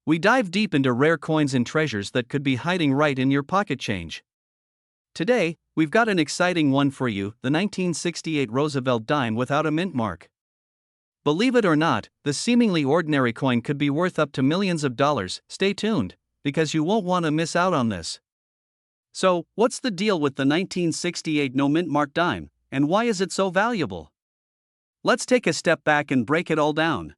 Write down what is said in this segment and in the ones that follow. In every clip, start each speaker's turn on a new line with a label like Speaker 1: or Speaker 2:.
Speaker 1: we dive deep into rare coins and treasures that could be hiding right in your pocket change. Today, we've got an exciting one for you, the 1968 Roosevelt dime without a mint mark. Believe it or not, the seemingly ordinary coin could be worth up to millions of dollars. Stay tuned, because you won't want to miss out on this. So, what's the deal with the 1968 no mint mark dime, and why is it so valuable? Let's take a step back and break it all down.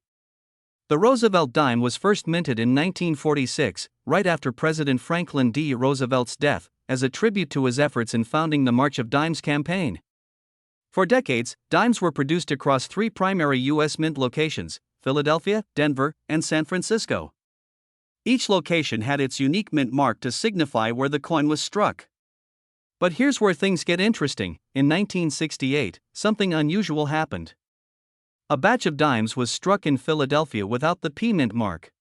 Speaker 1: The Roosevelt dime was first minted in 1946, right after President Franklin D. Roosevelt's death, as a tribute to his efforts in founding the March of Dimes campaign. For decades, dimes were produced across three primary U.S. mint locations: Philadelphia, Denver, and San Francisco. Each location had its unique mint mark to signify where the coin was struck. But here's where things get interesting. In 1968, something unusual happened. A batch of dimes was struck in Philadelphia without the P mint mark.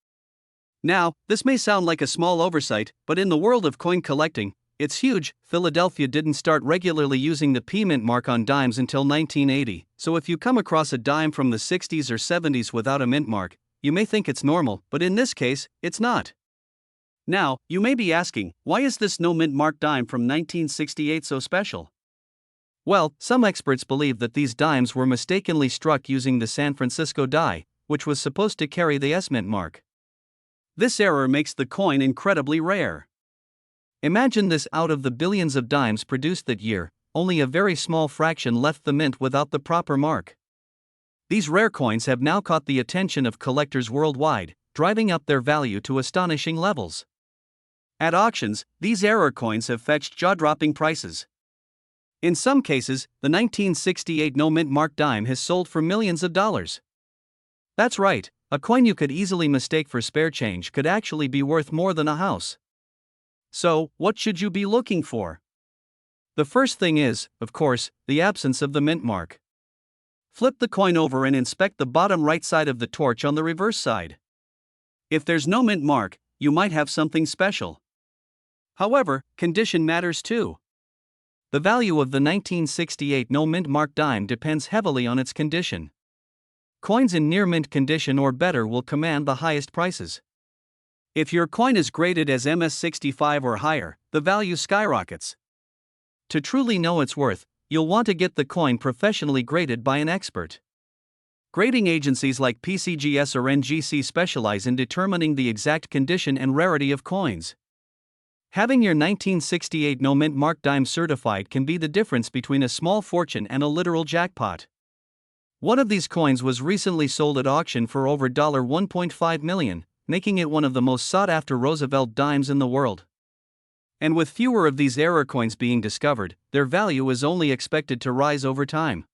Speaker 1: Now, this may sound like a small oversight, but in the world of coin collecting, it's huge. Philadelphia didn't start regularly using the P mint mark on dimes until 1980, so if you come across a dime from the 60s or 70s without a mint mark, you may think it's normal, but in this case, it's not. Now, you may be asking, why is this no mint mark dime from 1968 so special? Well, some experts believe that these dimes were mistakenly struck using the San Francisco die, which was supposed to carry the S mint mark. This error makes the coin incredibly rare. Imagine this: out of the billions of dimes produced that year, only a very small fraction left the mint without the proper mark. These rare coins have now caught the attention of collectors worldwide, driving up their value to astonishing levels. At auctions, these error coins have fetched jaw-dropping prices. In some cases, the 1968 no mint mark dime has sold for millions of dollars. That's right, a coin you could easily mistake for spare change could actually be worth more than a house. So, what should you be looking for? The first thing is, of course, the absence of the mint mark. Flip the coin over and inspect the bottom right side of the torch on the reverse side. If there's no mint mark, you might have something special. However, condition matters too. The value of the 1968 no mint mark dime depends heavily on its condition. Coins in near mint condition or better will command the highest prices. If your coin is graded as MS65 or higher, the value skyrockets. To truly know its worth, you'll want to get the coin professionally graded by an expert. Grading agencies like PCGS or NGC specialize in determining the exact condition and rarity of coins. Having your 1968 no mint mark dime certified can be the difference between a small fortune and a literal jackpot. One of these coins was recently sold at auction for over $1.5 million, making it one of the most sought-after Roosevelt dimes in the world. And with fewer of these error coins being discovered, their value is only expected to rise over time.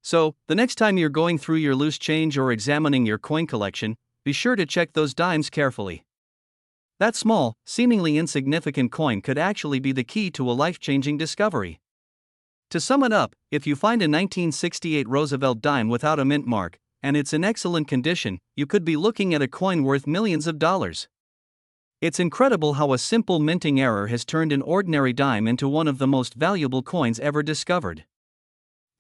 Speaker 1: So, the next time you're going through your loose change or examining your coin collection, be sure to check those dimes carefully. That small, seemingly insignificant coin could actually be the key to a life-changing discovery. To sum it up, if you find a 1968 Roosevelt dime without a mint mark, and it's in excellent condition, you could be looking at a coin worth millions of dollars. It's incredible how a simple minting error has turned an ordinary dime into one of the most valuable coins ever discovered.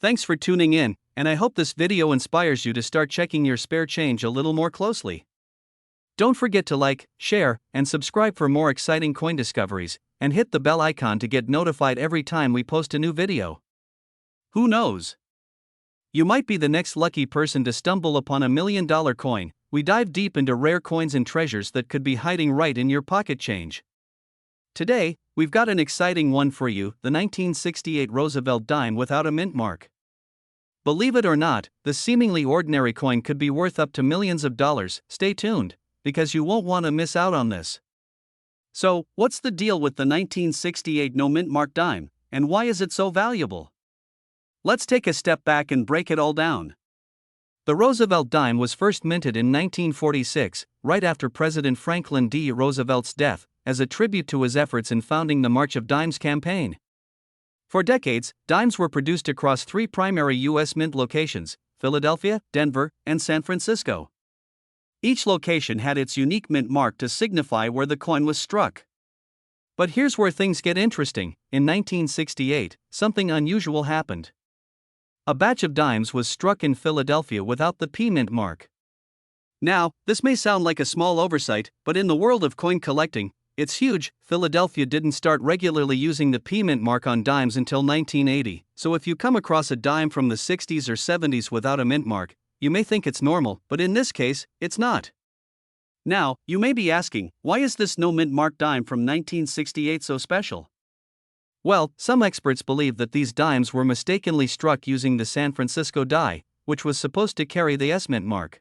Speaker 1: Thanks for tuning in, and I hope this video inspires you to start checking your spare change a little more closely. Don't forget to like, share, and subscribe for more exciting coin discoveries, and hit the bell icon to get notified every time we post a new video. Who knows? You might be the next lucky person to stumble upon a $1 million coin. We dive deep into rare coins and treasures that could be hiding right in your pocket change. Today, we've got an exciting one for you, the 1968 Roosevelt dime without a mint mark. Believe it or not, the seemingly ordinary coin could be worth up to millions of dollars. Stay tuned, because you won't want to miss out on this. So, what's the deal with the 1968 no mint mark dime, and why is it so valuable? Let's take a step back and break it all down. The Roosevelt dime was first minted in 1946, right after President Franklin D. Roosevelt's death, as a tribute to his efforts in founding the March of Dimes campaign. For decades, dimes were produced across three primary U.S. mint locations: Philadelphia, Denver, and San Francisco. Each location had its unique mint mark to signify where the coin was struck. But here's where things get interesting. In 1968, something unusual happened. A batch of dimes was struck in Philadelphia without the P mint mark. Now, this may sound like a small oversight, but in the world of coin collecting, it's huge. Philadelphia didn't start regularly using the P mint mark on dimes until 1980, so if you come across a dime from the 60s or 70s without a mint mark, you may think it's normal, but in this case, it's not. Now, you may be asking, why is this no mint mark dime from 1968 so special? Well, some experts believe that these dimes were mistakenly struck using the San Francisco die, which was supposed to carry the S mint mark.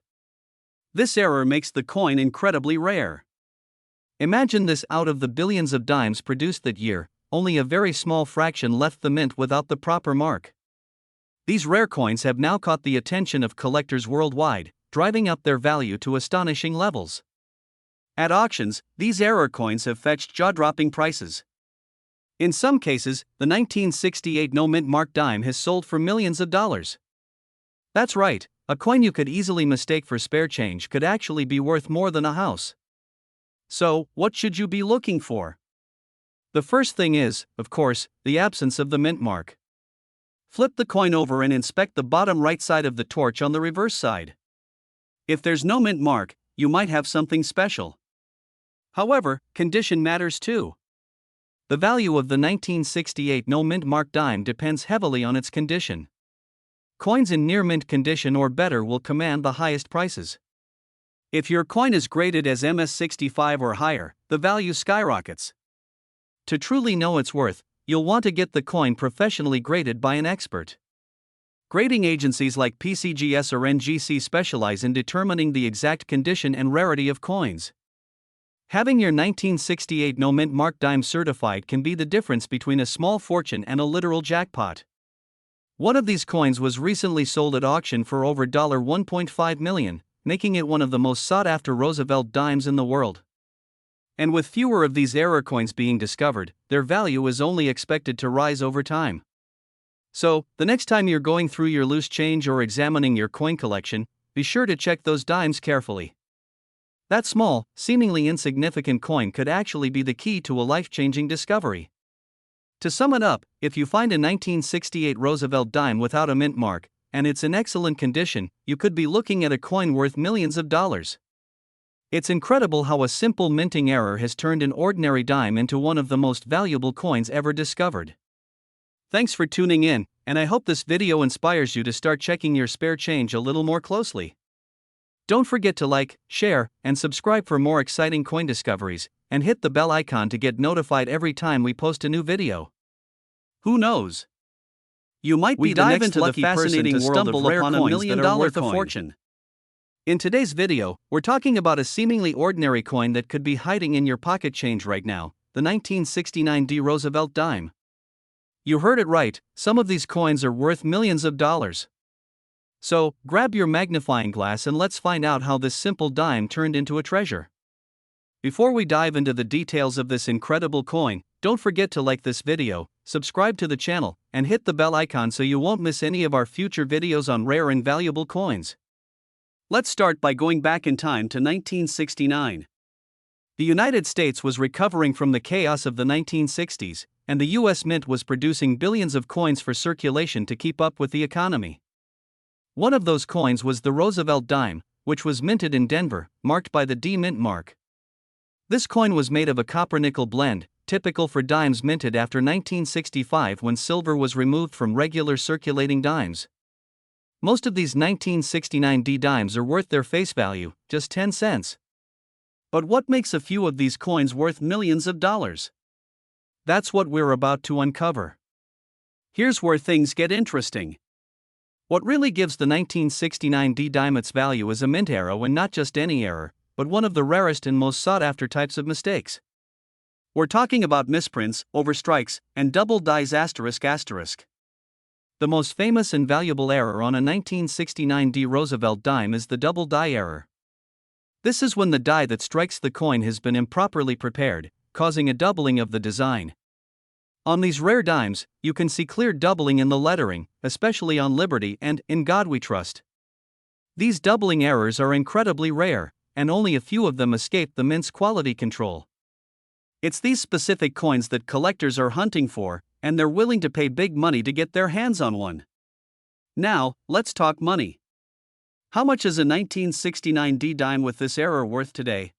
Speaker 1: This error makes the coin incredibly rare. Imagine this: out of the billions of dimes produced that year, only a very small fraction left the mint without the proper mark. These rare coins have now caught the attention of collectors worldwide, driving up their value to astonishing levels. At auctions, these error coins have fetched jaw-dropping prices. In some cases, the 1968 no mint mark dime has sold for millions of dollars. That's right, a coin you could easily mistake for spare change could actually be worth more than a house. So, what should you be looking for? The first thing is, of course, the absence of the mint mark. Flip the coin over and inspect the bottom right side of the torch on the reverse side. If there's no mint mark, you might have something special. However, condition matters too. The value of the 1968 no mint mark dime depends heavily on its condition. Coins in near mint condition or better will command the highest prices. If your coin is graded as MS65 or higher, the value skyrockets. To truly know its worth, you'll want to get the coin professionally graded by an expert. Grading agencies like PCGS or NGC specialize in determining the exact condition and rarity of coins. Having your 1968 no mint mark dime certified can be the difference between a small fortune and a literal jackpot. One of these coins was recently sold at auction for over $1.5 million, making it one of the most sought-after Roosevelt dimes in the world. And with fewer of these error coins being discovered, their value is only expected to rise over time. So, the next time you're going through your loose change or examining your coin collection, be sure to check those dimes carefully. That small, seemingly insignificant coin could actually be the key to a life-changing discovery. To sum it up, if you find a 1968 Roosevelt dime without a mint mark, and it's in excellent condition, you could be looking at a coin worth millions of dollars. It's incredible how a simple minting error has turned an ordinary dime into one of the most valuable coins ever discovered. Thanks for tuning in, and I hope this video inspires you to start checking your spare change a little more closely. Don't forget to like, share, and subscribe for more exciting coin discoveries, and hit the bell icon to get notified every time we post a new video. Who knows? You might be the next lucky person to stumble upon $1 million worth of fortune. In today's video, we're talking about a seemingly ordinary coin that could be hiding in your pocket change right now, the 1969 Roosevelt dime. You heard it right, some of these coins are worth millions of dollars. So, grab your magnifying glass and let's find out how this simple dime turned into a treasure. Before we dive into the details of this incredible coin, don't forget to like this video, subscribe to the channel, and hit the bell icon so you won't miss any of our future videos on rare and valuable coins. Let's start by going back in time to 1969. The United States was recovering from the chaos of the 1960s, and the US Mint was producing billions of coins for circulation to keep up with the economy. One of those coins was the Roosevelt dime, which was minted in Denver, marked by the D mint mark. This coin was made of a copper-nickel blend, typical for dimes minted after 1965 when silver was removed from regular circulating dimes. Most of these 1969 D dimes are worth their face value, just 10 cents. But what makes a few of these coins worth millions of dollars? That's what we're about to uncover. Here's where things get interesting. What really gives the 1969 D dime its value is a mint error, and not just any error, but one of the rarest and most sought-after types of mistakes. We're talking about misprints, overstrikes, and double dies ***. The most famous and valuable error on a 1969 D Roosevelt dime is the double die error. This is when the die that strikes the coin has been improperly prepared, causing a doubling of the design. On these rare dimes, you can see clear doubling in the lettering, especially on Liberty and In God We Trust. These doubling errors are incredibly rare, and only a few of them escape the mint's quality control. It's these specific coins that collectors are hunting for, and they're willing to pay big money to get their hands on one. Now, let's talk money. How much is a 1969 D dime with this era worth today?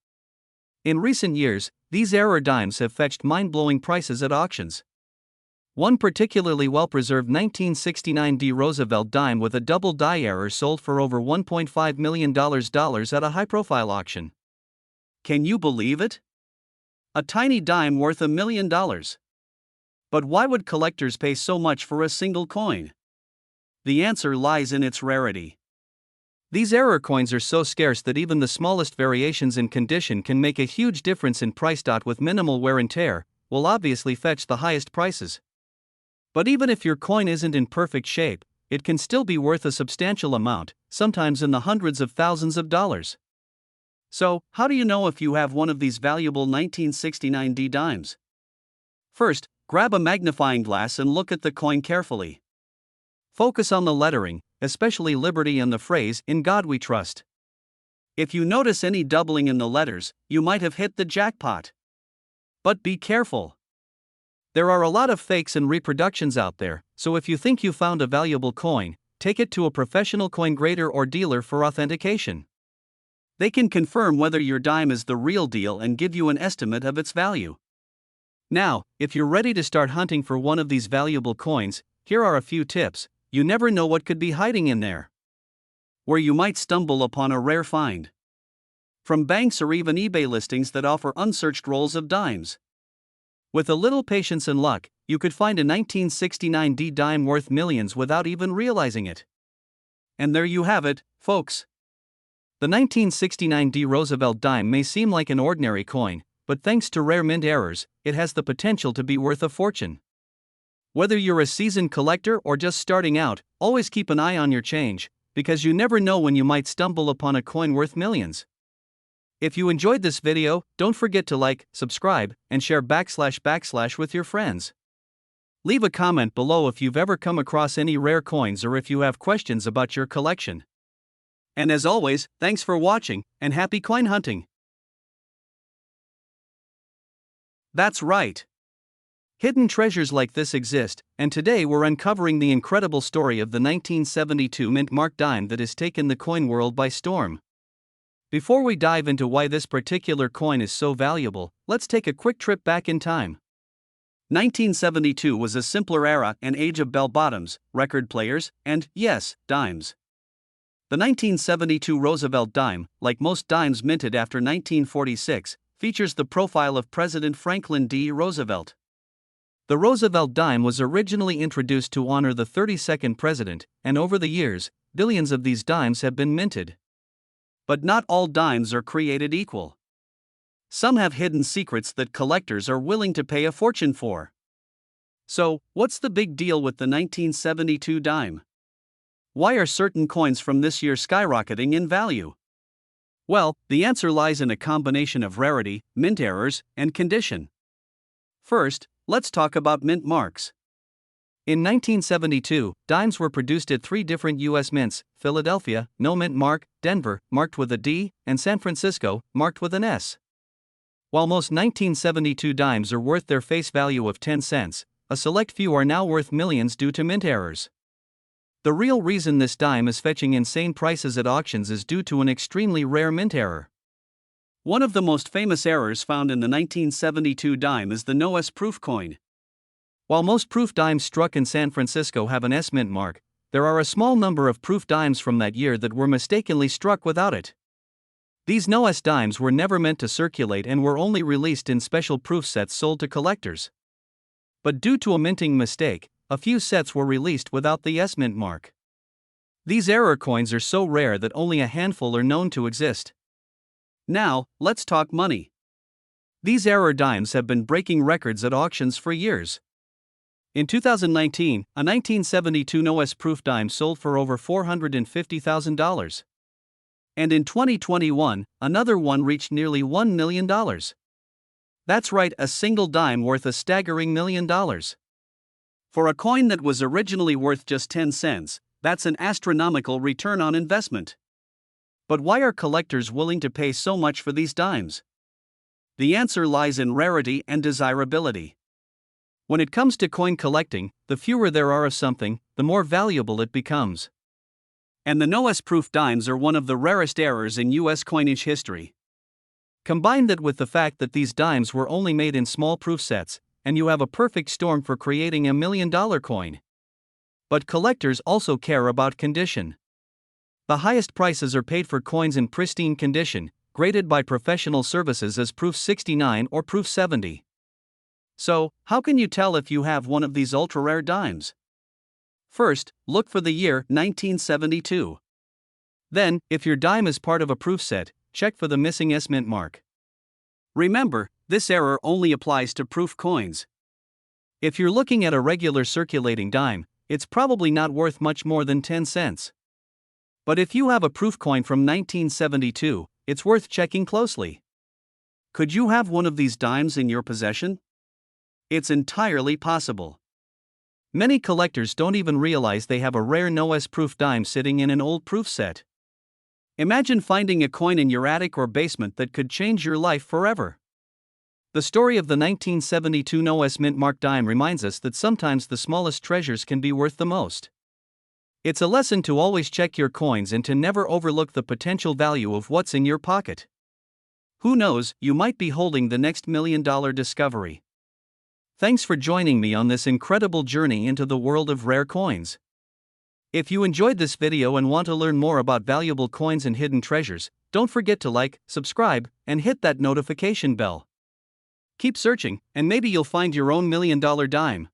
Speaker 1: In recent years, these era dimes have fetched mind-blowing prices at auctions. One particularly well-preserved 1969 D Roosevelt dime with a double die error sold for over $1.5 million at a high-profile auction. Can you believe it? A tiny dime worth $1 million. But why would collectors pay so much for a single coin? The answer lies in its rarity. These error coins are so scarce that even the smallest variations in condition can make a huge difference in price. With minimal wear and tear, will obviously fetch the highest prices. But even if your coin isn't in perfect shape, it can still be worth a substantial amount, sometimes in the hundreds of thousands of dollars. So, how do you know if you have one of these valuable 1969 D dimes? First, grab a magnifying glass and look at the coin carefully. Focus on the lettering, especially Liberty and the phrase, "In God We Trust." If you notice any doubling in the letters, you might have hit the jackpot. But be careful. There are a lot of fakes and reproductions out there, so if you think you found a valuable coin, take it to a professional coin grader or dealer for authentication. They can confirm whether your dime is the real deal and give you an estimate of its value. Now, if you're ready to start hunting for one of these valuable coins, here are a few tips. You never know what could be hiding in there. Where you might stumble upon a rare find. From banks or even eBay listings that offer unsearched rolls of dimes. With a little patience and luck, you could find a 1969 D dime worth millions without even realizing it. And there you have it, folks. The 1969 D Roosevelt dime may seem like an ordinary coin, but thanks to rare mint errors, it has the potential to be worth a fortune. Whether you're a seasoned collector or just starting out, always keep an eye on your change, because you never know when you might stumble upon a coin worth millions. If you enjoyed this video, don't forget to like, subscribe, and share // with your friends. Leave a comment below if you've ever come across any rare coins or if you have questions about your collection. And as always, thanks for watching, and happy coin hunting! That's right. Hidden treasures like this exist, and today we're uncovering the incredible story of the 1972 mint mark dime that has taken the coin world by storm. Before we dive into why this particular coin is so valuable, let's take a quick trip back in time. 1972 was a simpler era, an age of bell-bottoms, record players, and, yes, dimes. The 1972 Roosevelt dime, like most dimes minted after 1946, features the profile of President Franklin D. Roosevelt. The Roosevelt dime was originally introduced to honor the 32nd president, and over the years, billions of these dimes have been minted. But not all dimes are created equal. Some have hidden secrets that collectors are willing to pay a fortune for. So, what's the big deal with the 1972 dime? Why are certain coins from this year skyrocketing in value? Well, the answer lies in a combination of rarity, mint errors, and condition. First, let's talk about mint marks. In 1972, dimes were produced at 3 different U.S. mints: Philadelphia, no mint mark; Denver, marked with a D; and San Francisco, marked with an S. While most 1972 dimes are worth their face value of 10 cents, a select few are now worth millions due to mint errors. The real reason this dime is fetching insane prices at auctions is due to an extremely rare mint error. One of the most famous errors found in the 1972 dime is the no S proof coin. While most proof dimes struck in San Francisco have an S mint mark, there are a small number of proof dimes from that year that were mistakenly struck without it. These no S dimes were never meant to circulate and were only released in special proof sets sold to collectors. But due to a minting mistake, a few sets were released without the S mint mark. These error coins are so rare that only a handful are known to exist. Now, let's talk money. These error dimes have been breaking records at auctions for years. In 2019, a 1972 no S proof dime sold for over $450,000. And in 2021, another one reached nearly $1 million. That's right, a single dime worth a staggering $1 million. For a coin that was originally worth just 10 cents, that's an astronomical return on investment. But why are collectors willing to pay so much for these dimes? The answer lies in rarity and desirability. When it comes to coin collecting, the fewer there are of something, the more valuable it becomes. And the no-S-proof dimes are one of the rarest errors in U.S. coinage history. Combine that with the fact that these dimes were only made in small proof sets, and you have a perfect storm for creating $1 million coin. But collectors also care about condition. The highest prices are paid for coins in pristine condition, graded by professional services as Proof 69 or Proof 70. So, how can you tell if you have one of these ultra-rare dimes? First, look for the year 1972. Then, if your dime is part of a proof set, check for the missing S mint mark. Remember, this error only applies to proof coins. If you're looking at a regular circulating dime, it's probably not worth much more than 10 cents. But if you have a proof coin from 1972, it's worth checking closely. Could you have one of these dimes in your possession? It's entirely possible. Many collectors don't even realize they have a rare no-S-proof dime sitting in an old proof set. Imagine finding a coin in your attic or basement that could change your life forever. The story of the 1972 no-S mint mark dime reminds us that sometimes the smallest treasures can be worth the most. It's a lesson to always check your coins and to never overlook the potential value of what's in your pocket. Who knows, you might be holding the next $1 million discovery. Thanks for joining me on this incredible journey into the world of rare coins. If you enjoyed this video and want to learn more about valuable coins and hidden treasures, don't forget to like, subscribe, and hit that notification bell. Keep searching, and maybe you'll find your own $1 million dime.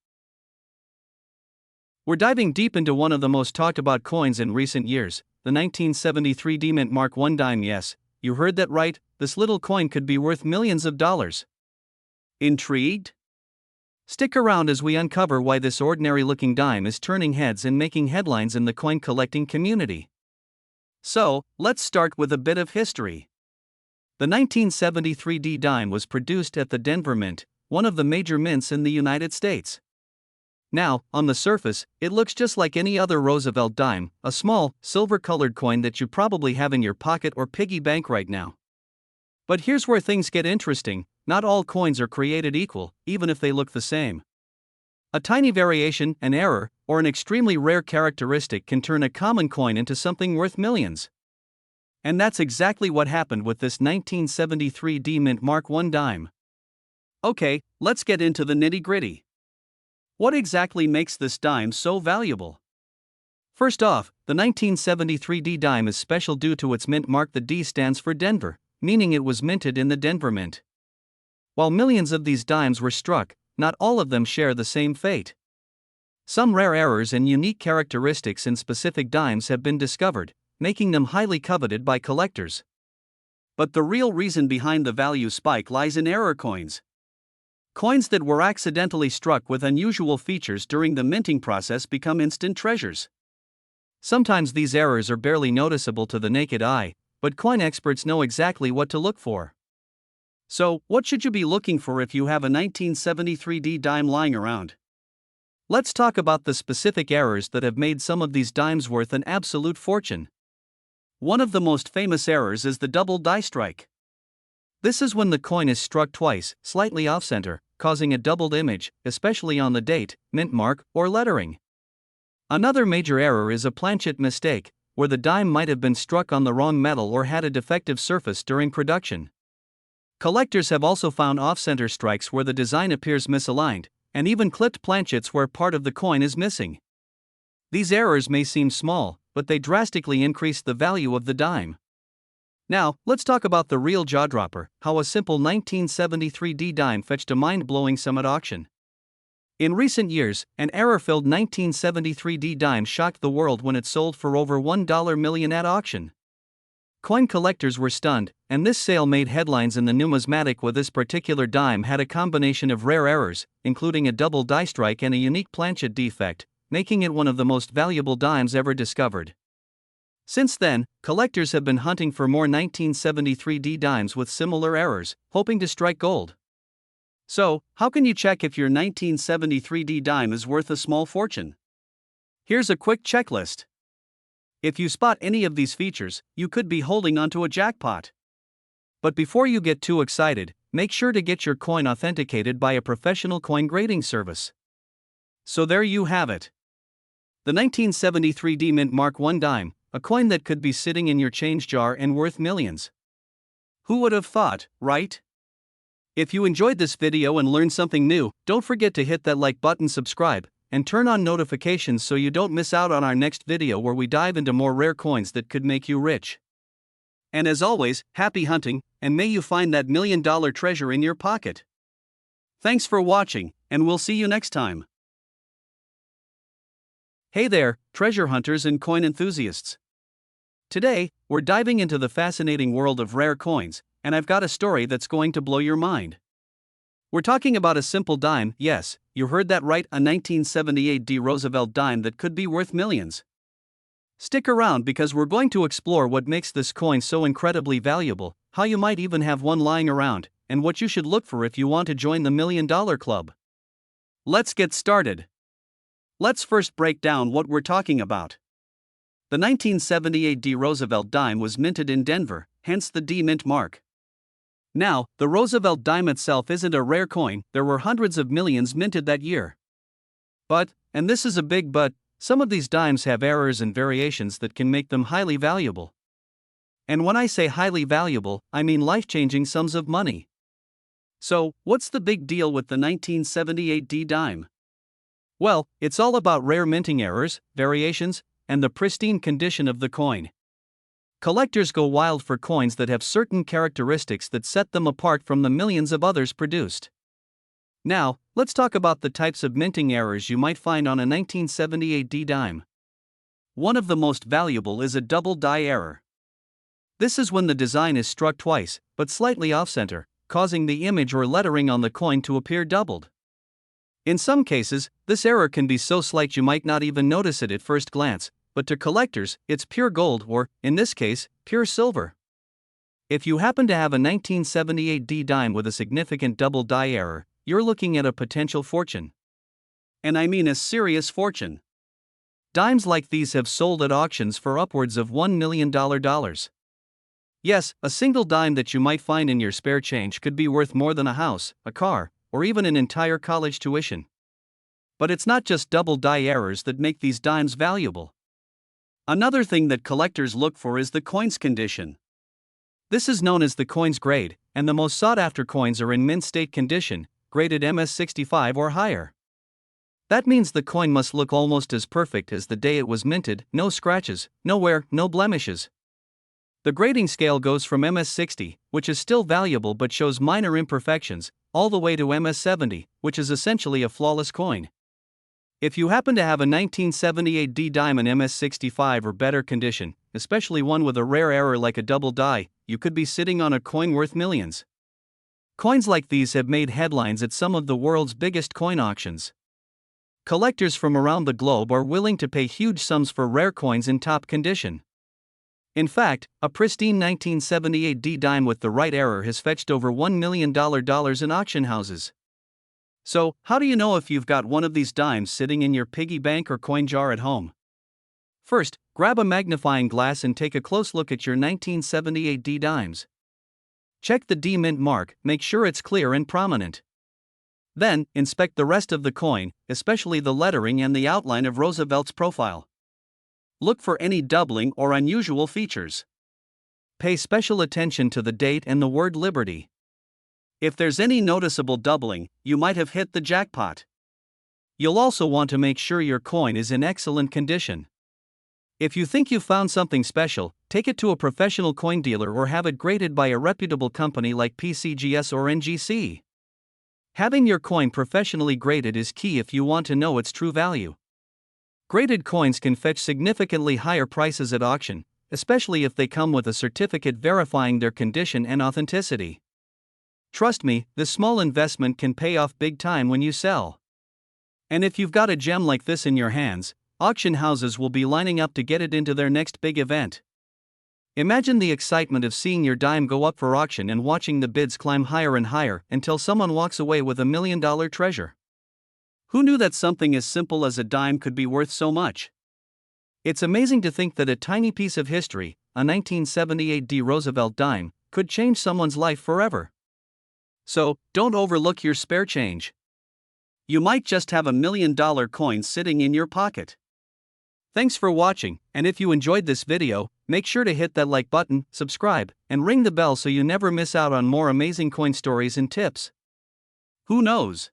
Speaker 1: We're diving deep into one of the most talked about coins in recent years, the 1973 D Mint Mark I dime. Yes, you heard that right, this little coin could be worth millions of dollars. Intrigued? Stick around as we uncover why this ordinary-looking dime is turning heads and making headlines in the coin collecting community. So, let's start with a bit of history. The 1973 D dime was produced at the Denver Mint, one of the major mints in the United States. Now, on the surface, it looks just like any other Roosevelt dime, a small, silver-colored coin that you probably have in your pocket or piggy bank right now. But here's where things get interesting. Not all coins are created equal, even if they look the same. A tiny variation, an error, or an extremely rare characteristic can turn a common coin into something worth millions. And that's exactly what happened with this 1973 D Mint Mark I dime. Okay, let's get into the nitty-gritty. What exactly makes this dime so valuable? First off, the 1973 D dime is special due to its mint mark. The D stands for Denver, meaning it was minted in the Denver Mint. While millions of these dimes were struck, not all of them share the same fate. Some rare errors and unique characteristics in specific dimes have been discovered, making them highly coveted by collectors. But the real reason behind the value spike lies in error coins. Coins that were accidentally struck with unusual features during the minting process become instant treasures. Sometimes these errors are barely noticeable to the naked eye, but coin experts know exactly what to look for. So, what should you be looking for if you have a 1973 D dime lying around? Let's talk about the specific errors that have made some of these dimes worth an absolute fortune. One of the most famous errors is the double die strike. This is when the coin is struck twice, slightly off-center, causing a doubled image, especially on the date, mint mark, or lettering. Another major error is a planchet mistake, where the dime might have been struck on the wrong metal or had a defective surface during production. Collectors have also found off-center strikes where the design appears misaligned, and even clipped planchets where part of the coin is missing. These errors may seem small, but they drastically increase the value of the dime. Now, let's talk about the real jaw-dropper, how a simple 1973 D dime fetched a mind-blowing sum at auction. In recent years, an error-filled 1973 D dime shocked the world when it sold for over $1 million at auction. Coin collectors were stunned, and this sale made headlines in the numismatic. With this particular dime had a combination of rare errors, including a double die strike and a unique planchet defect, making it one of the most valuable dimes ever discovered. Since then, collectors have been hunting for more 1973 D dimes with similar errors, hoping to strike gold. So, how can you check if your 1973 D dime is worth a small fortune? Here's a quick checklist. If you spot any of these features, you could be holding onto a jackpot. But before you get too excited, make sure to get your coin authenticated by a professional coin grading service. So there you have it. The 1973 D Mint Mark I dime, a coin that could be sitting in your change jar and worth millions. Who would have thought, right? If you enjoyed this video and learned something new, don't forget to hit that like button, subscribe, and turn on notifications so you don't miss out on our next video where we dive into more rare coins that could make you rich. And as always, happy hunting, and may you find that $1 million treasure in your pocket. Thanks for watching, and we'll see you next time. Hey there, treasure hunters and coin enthusiasts. Today, we're diving into the fascinating world of rare coins, and I've got a story that's going to blow your mind. We're talking about a simple dime, yes, you heard that right, a 1978 D. Roosevelt dime that could be worth millions. Stick around because we're going to explore what makes this coin so incredibly valuable, how you might even have one lying around, and what you should look for if you want to join the $1 Million Club. Let's get started. Let's first break down what we're talking about. The 1978 D. Roosevelt dime was minted in Denver, hence the D mint mark. Now, the Roosevelt dime itself isn't a rare coin, there were hundreds of millions minted that year. But, and this is a big but, some of these dimes have errors and variations that can make them highly valuable. And when I say highly valuable, I mean life-changing sums of money. So, what's the big deal with the 1978 D dime? Well, it's all about rare minting errors, variations, and the pristine condition of the coin. Collectors go wild for coins that have certain characteristics that set them apart from the millions of others produced. Now, let's talk about the types of minting errors you might find on a 1978 D dime. One of the most valuable is a double die error. This is when the design is struck twice, but slightly off-center, causing the image or lettering on the coin to appear doubled. In some cases, this error can be so slight you might not even notice it at first glance, but to collectors, it's pure gold or, in this case, pure silver. If you happen to have a 1978 D dime with a significant double die error, you're looking at a potential fortune. And I mean a serious fortune. Dimes like these have sold at auctions for upwards of $1 million. Yes, a single dime that you might find in your spare change could be worth more than a house, a car, or even an entire college tuition. But it's not just double die errors that make these dimes valuable. Another thing that collectors look for is the coin's condition. This is known as the coin's grade, and the most sought-after coins are in mint state condition, graded MS65 or higher. That means the coin must look almost as perfect as the day it was minted, no scratches, no wear, no blemishes. The grading scale goes from MS60, which is still valuable but shows minor imperfections, all the way to MS70, which is essentially a flawless coin. If you happen to have a 1978 D dime in MS65 or better condition, especially one with a rare error like a double die, you could be sitting on a coin worth millions. Coins like these have made headlines at some of the world's biggest coin auctions. Collectors from around the globe are willing to pay huge sums for rare coins in top condition. In fact, a pristine 1978 D dime with the right error has fetched over $1 million in auction houses. So, how do you know if you've got one of these dimes sitting in your piggy bank or coin jar at home? First, grab a magnifying glass and take a close look at your 1978 D dimes. Check the D mint mark, make sure it's clear and prominent. Then, inspect the rest of the coin, especially the lettering and the outline of Roosevelt's profile. Look for any doubling or unusual features. Pay special attention to the date and the word Liberty. If there's any noticeable doubling, you might have hit the jackpot. You'll also want to make sure your coin is in excellent condition. If you think you've found something special, take it to a professional coin dealer or have it graded by a reputable company like PCGS or NGC. Having your coin professionally graded is key if you want to know its true value. Graded coins can fetch significantly higher prices at auction, especially if they come with a certificate verifying their condition and authenticity. Trust me, this small investment can pay off big time when you sell. And if you've got a gem like this in your hands, auction houses will be lining up to get it into their next big event. Imagine the excitement of seeing your dime go up for auction and watching the bids climb higher and higher until someone walks away with $1 million treasure. Who knew that something as simple as a dime could be worth so much? It's amazing to think that a tiny piece of history, a 1978 D. Roosevelt dime, could change someone's life forever. So, don't overlook your spare change. You might just have $1 million coin sitting in your pocket. Thanks for watching, and if you enjoyed this video, make sure to hit that like button, subscribe, and ring the bell so you never miss out on more amazing coin stories and tips. Who knows?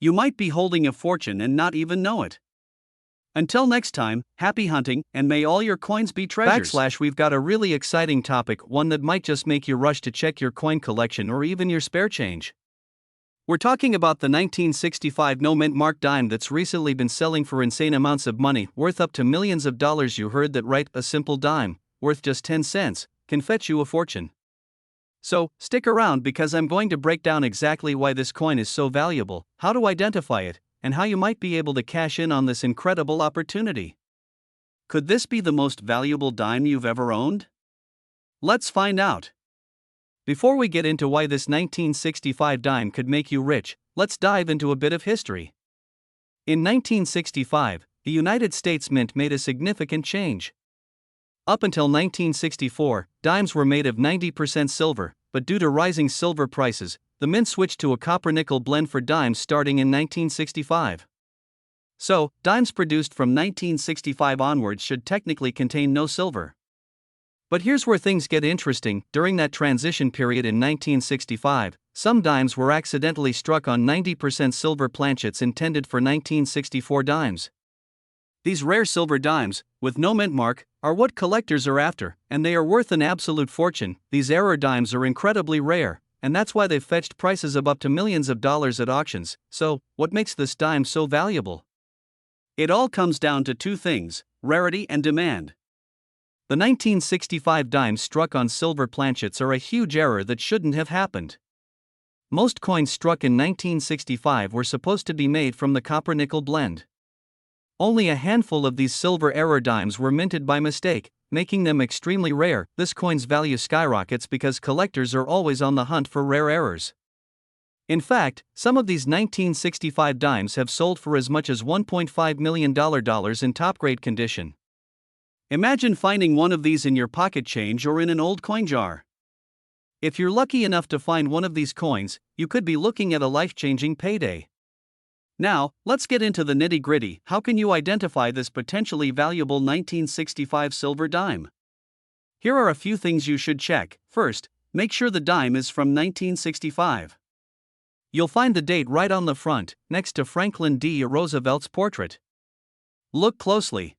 Speaker 1: You might be holding a fortune and not even know it. Until next time, happy hunting, and may all your coins be treasures. We've got a really exciting topic, one that might just make you rush to check your coin collection or even your spare change. We're talking about the 1965 no-mint mark dime that's recently been selling for insane amounts of money, worth up to millions of dollars. You heard that right, a simple dime, worth just 10 cents, can fetch you a fortune. So, stick around because I'm going to break down exactly why this coin is so valuable, how to identify it, and how you might be able to cash in on this incredible opportunity. Could this be the most valuable dime you've ever owned? Let's find out. Before we get into why this 1965 dime could make you rich, let's dive into a bit of history. In 1965, the United States Mint made a significant change. Up until 1964, dimes were made of 90% silver, but due to rising silver prices, the mint switched to a copper-nickel blend for dimes starting in 1965. So, dimes produced from 1965 onwards should technically contain no silver. But here's where things get interesting. During that transition period in 1965, some dimes were accidentally struck on 90% silver planchets intended for 1964 dimes. These rare silver dimes, with no mint mark, are what collectors are after, and they are worth an absolute fortune. These error dimes are incredibly rare, and that's why they've fetched prices of up to millions of dollars at auctions. So, what makes this dime so valuable? It all comes down to two things: rarity and demand. The 1965 dimes struck on silver planchets are a huge error that shouldn't have happened. Most coins struck in 1965 were supposed to be made from the copper-nickel blend. Only a handful of these silver error dimes were minted by mistake, making them extremely rare. This coin's value skyrockets because collectors are always on the hunt for rare errors. In fact, some of these 1965 dimes have sold for as much as $1.5 million in top-grade condition. Imagine finding one of these in your pocket change or in an old coin jar. If you're lucky enough to find one of these coins, you could be looking at a life-changing payday. Now, let's get into the nitty-gritty. How can you identify this potentially valuable 1965 silver dime? Here are a few things you should check. First, make sure the dime is from 1965. You'll find the date right on the front, next to Franklin D. Roosevelt's portrait. Look closely.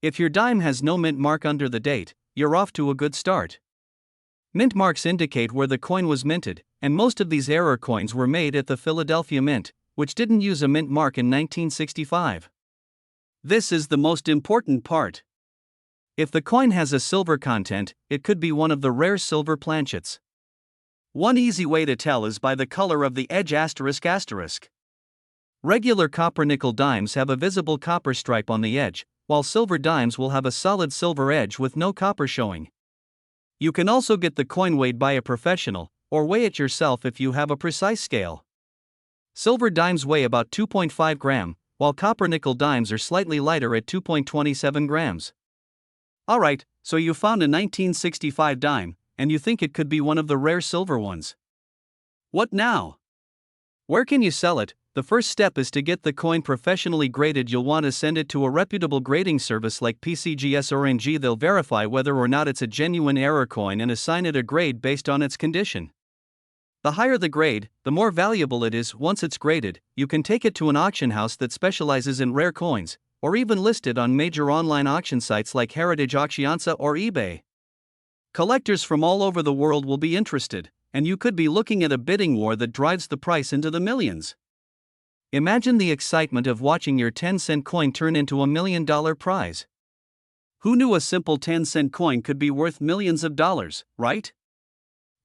Speaker 1: If your dime has no mint mark under the date, you're off to a good start. Mint marks indicate where the coin was minted, and most of these error coins were made at the Philadelphia Mint, which didn't use a mint mark in 1965. This is the most important part. If the coin has a silver content, it could be one of the rare silver planchets. One easy way to tell is by the color of the edge ***. Regular copper-nickel dimes have a visible copper stripe on the edge, while silver dimes will have a solid silver edge with no copper showing. You can also get the coin weighed by a professional, or weigh it yourself if you have a precise scale. Silver dimes weigh about 2.5 grams, while copper-nickel dimes are slightly lighter at 2.27 grams. Alright, so you found a 1965 dime, and you think it could be one of the rare silver ones. What now? Where can you sell it? The first step is to get the coin professionally graded. You'll want to send it to a reputable grading service like PCGS or NG. They'll verify whether or not it's a genuine error coin and assign it a grade based on its condition. The higher the grade, the more valuable it is. Once it's graded, you can take it to an auction house that specializes in rare coins, or even list it on major online auction sites like Heritage Auctioneer or eBay. Collectors from all over the world will be interested, and you could be looking at a bidding war that drives the price into the millions. Imagine the excitement of watching your 10-cent coin turn into $1 million prize. Who knew a simple 10-cent coin could be worth millions of dollars, right?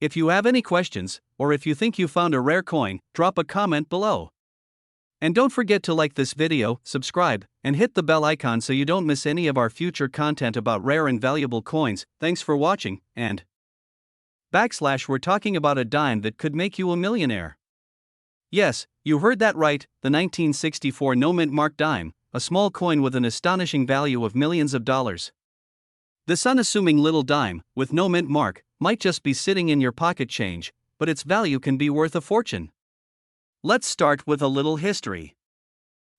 Speaker 1: If you have any questions, or if you think you found a rare coin, drop a comment below. And don't forget to like this video, subscribe, and hit the bell icon so you don't miss any of our future content about rare and valuable coins. Thanks for watching, and we're talking about a dime that could make you a millionaire. Yes, you heard that right, the 1964 no-mint mark dime, a small coin with an astonishing value of millions of dollars. This unassuming little dime, with no mint mark, might just be sitting in your pocket change, but its value can be worth a fortune. Let's start with a little history.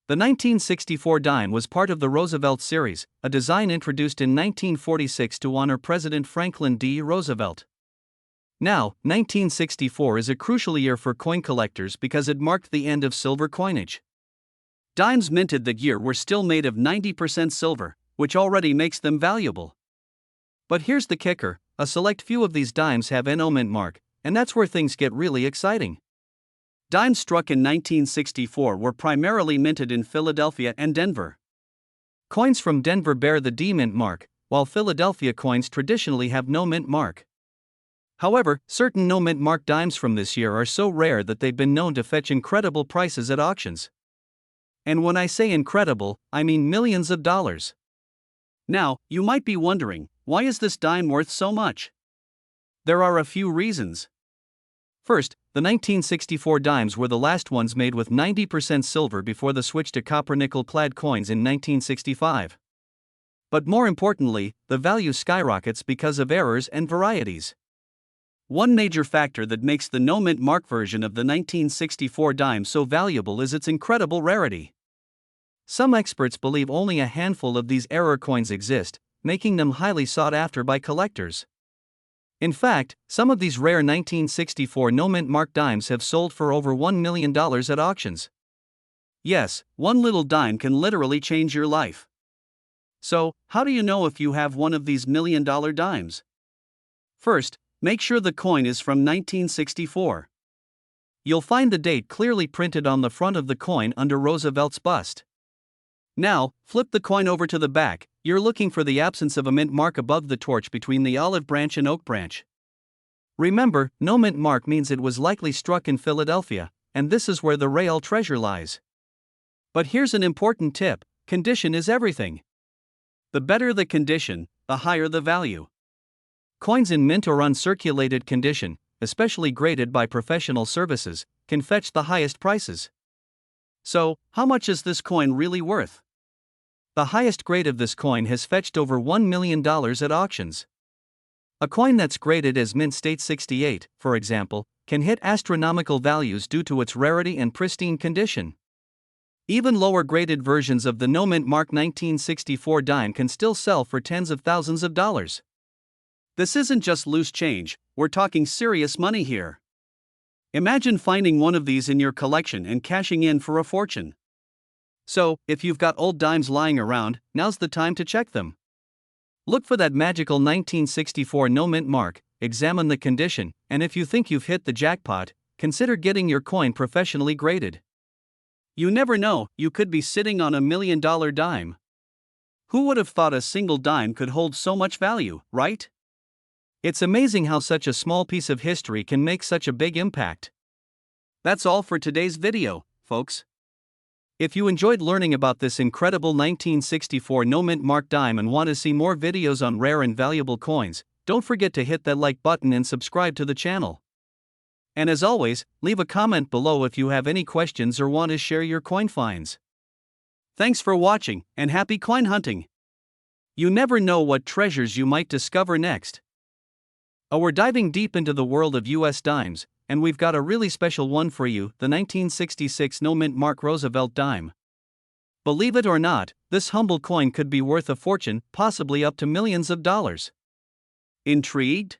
Speaker 1: The 1964 dime was part of the Roosevelt series, a design introduced in 1946 to honor President Franklin D. Roosevelt. Now, 1964 is a crucial year for coin collectors because it marked the end of silver coinage. Dimes minted that year were still made of 90% silver, which already makes them valuable. But here's the kicker: a select few of these dimes have no mint mark, and that's where things get really exciting. Dimes struck in 1964 were primarily minted in Philadelphia and Denver. Coins from Denver bear the D mint mark, while Philadelphia coins traditionally have no mint mark. However, certain no mint mark dimes from this year are so rare that they've been known to fetch incredible prices at auctions. And when I say incredible, I mean millions of dollars. Now, you might be wondering, why is this dime worth so much? There are a few reasons. First, the 1964 dimes were the last ones made with 90% silver before the switch to copper-nickel clad coins in 1965. But more importantly, the value skyrockets because of errors and varieties. One major factor that makes the no mint mark version of the 1964 dime so valuable is its incredible rarity. Some experts believe only a handful of these error coins exist, making them highly sought after by collectors. In fact, some of these rare 1964 no mint mark dimes have sold for over $1 million at auctions. Yes, one little dime can literally change your life. So, how do you know if you have one of these $1 million dimes? First, make sure the coin is from 1964. You'll find the date clearly printed on the front of the coin under Roosevelt's bust. Now, flip the coin over to the back. You're looking for the absence of a mint mark above the torch between the olive branch and oak branch. Remember, no mint mark means it was likely struck in Philadelphia, and this is where the real treasure lies. But here's an important tip: condition is everything. The better the condition, the higher the value. Coins in mint or uncirculated condition, especially graded by professional services, can fetch the highest prices. So, how much is this coin really worth? The highest grade of this coin has fetched over $1 million at auctions. A coin that's graded as mint state 68, for example, can hit astronomical values due to its rarity and pristine condition. Even lower graded versions of the no mint mark 1964 dime can still sell for tens of thousands of dollars. This isn't just loose change, we're talking serious money here. Imagine finding one of these in your collection and cashing in for a fortune. So, if you've got old dimes lying around, now's the time to check them. Look for that magical 1964 no mint mark, examine the condition, and if you think you've hit the jackpot, consider getting your coin professionally graded. You never know, you could be sitting on $1 million dime. Who would have thought a single dime could hold so much value, right? It's amazing how such a small piece of history can make such a big impact. That's all for today's video, folks. If you enjoyed learning about this incredible 1964 no mint mark dime and want to see more videos on rare and valuable coins, don't forget to hit that like button and subscribe to the channel. And as always, leave a comment below if you have any questions or want to share your coin finds. Thanks for watching, and happy coin hunting! You never know what treasures you might discover next. We're diving deep into the world of US dimes, and we've got a really special one for you, the 1966 no mint mark Roosevelt dime. Believe it or not, this humble coin could be worth a fortune, possibly up to millions of dollars. Intrigued?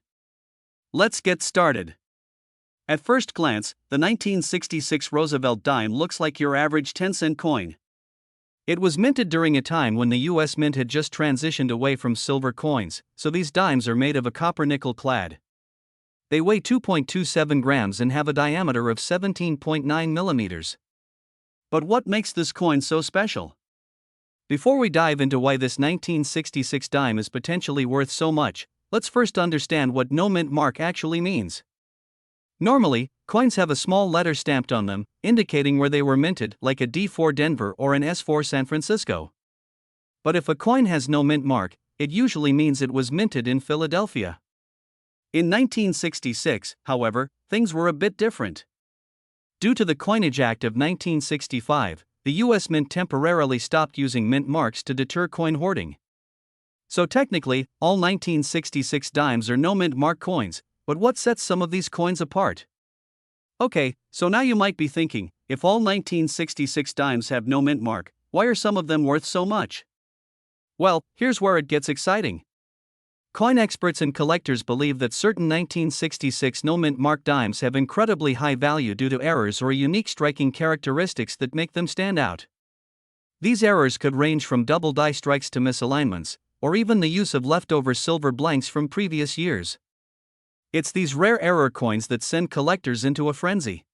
Speaker 1: Let's get started. At first glance, the 1966 Roosevelt dime looks like your average 10-cent coin. It was minted during a time when the US Mint had just transitioned away from silver coins, so these dimes are made of a copper-nickel clad. They weigh 2.27 grams and have a diameter of 17.9 millimeters. But what makes this coin so special? Before we dive into why this 1966 dime is potentially worth so much, let's first understand what no mint mark actually means. Normally, coins have a small letter stamped on them, indicating where they were minted, like a D4 Denver or an S4 San Francisco. But if a coin has no mint mark, it usually means it was minted in Philadelphia. In 1966, however, things were a bit different. Due to the Coinage Act of 1965, the US Mint temporarily stopped using mint marks to deter coin hoarding. So technically, all 1966 dimes are no mint mark coins, but what sets some of these coins apart? Okay, so now you might be thinking, If all 1966 dimes have no mint mark, why are some of them worth so much? Well, here's where it gets exciting. Coin experts and collectors believe that certain 1966 no mint mark dimes have incredibly high value due to errors or unique striking characteristics that make them stand out. These errors could range from double die strikes to misalignments, or even the use of leftover silver blanks from previous years. It's these rare error coins that send collectors into a frenzy.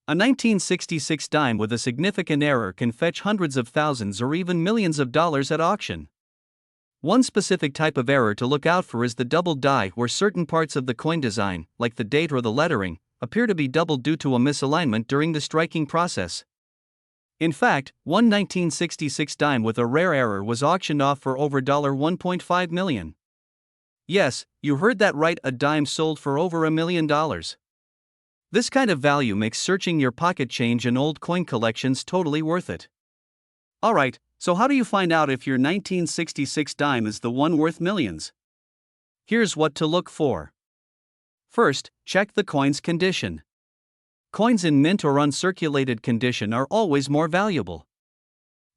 Speaker 1: A 1966 dime with a significant error can fetch hundreds of thousands or even millions of dollars at auction. One specific type of error to look out for is the double die, where certain parts of the coin design, like the date or the lettering, appear to be doubled due to a misalignment during the striking process. In fact, one 1966 dime with a rare error was auctioned off for over $1.5 million. Yes, you heard that right, a dime sold for over $1 million. This kind of value makes searching your pocket change and old coin collections totally worth it. Alright, so how do you find out if your 1966 dime is the one worth millions? Here's what to look for. First, check the coin's condition. Coins in mint or uncirculated condition are always more valuable.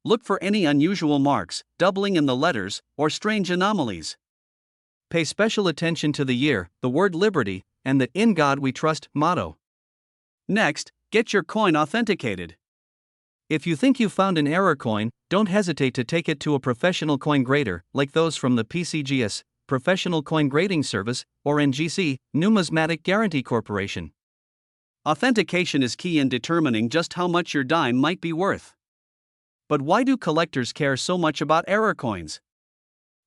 Speaker 1: Look for any unusual marks, doubling in the letters, or strange anomalies. Pay special attention to the year, the word liberty, and the "In God We Trust" motto. Next, get your coin authenticated. If you think you found an error coin, don't hesitate to take it to a professional coin grader, like those from the PCGS, Professional Coin Grading Service, or NGC, Numismatic Guarantee Corporation. Authentication is key in determining just how much your dime might be worth. But why do collectors care so much about error coins?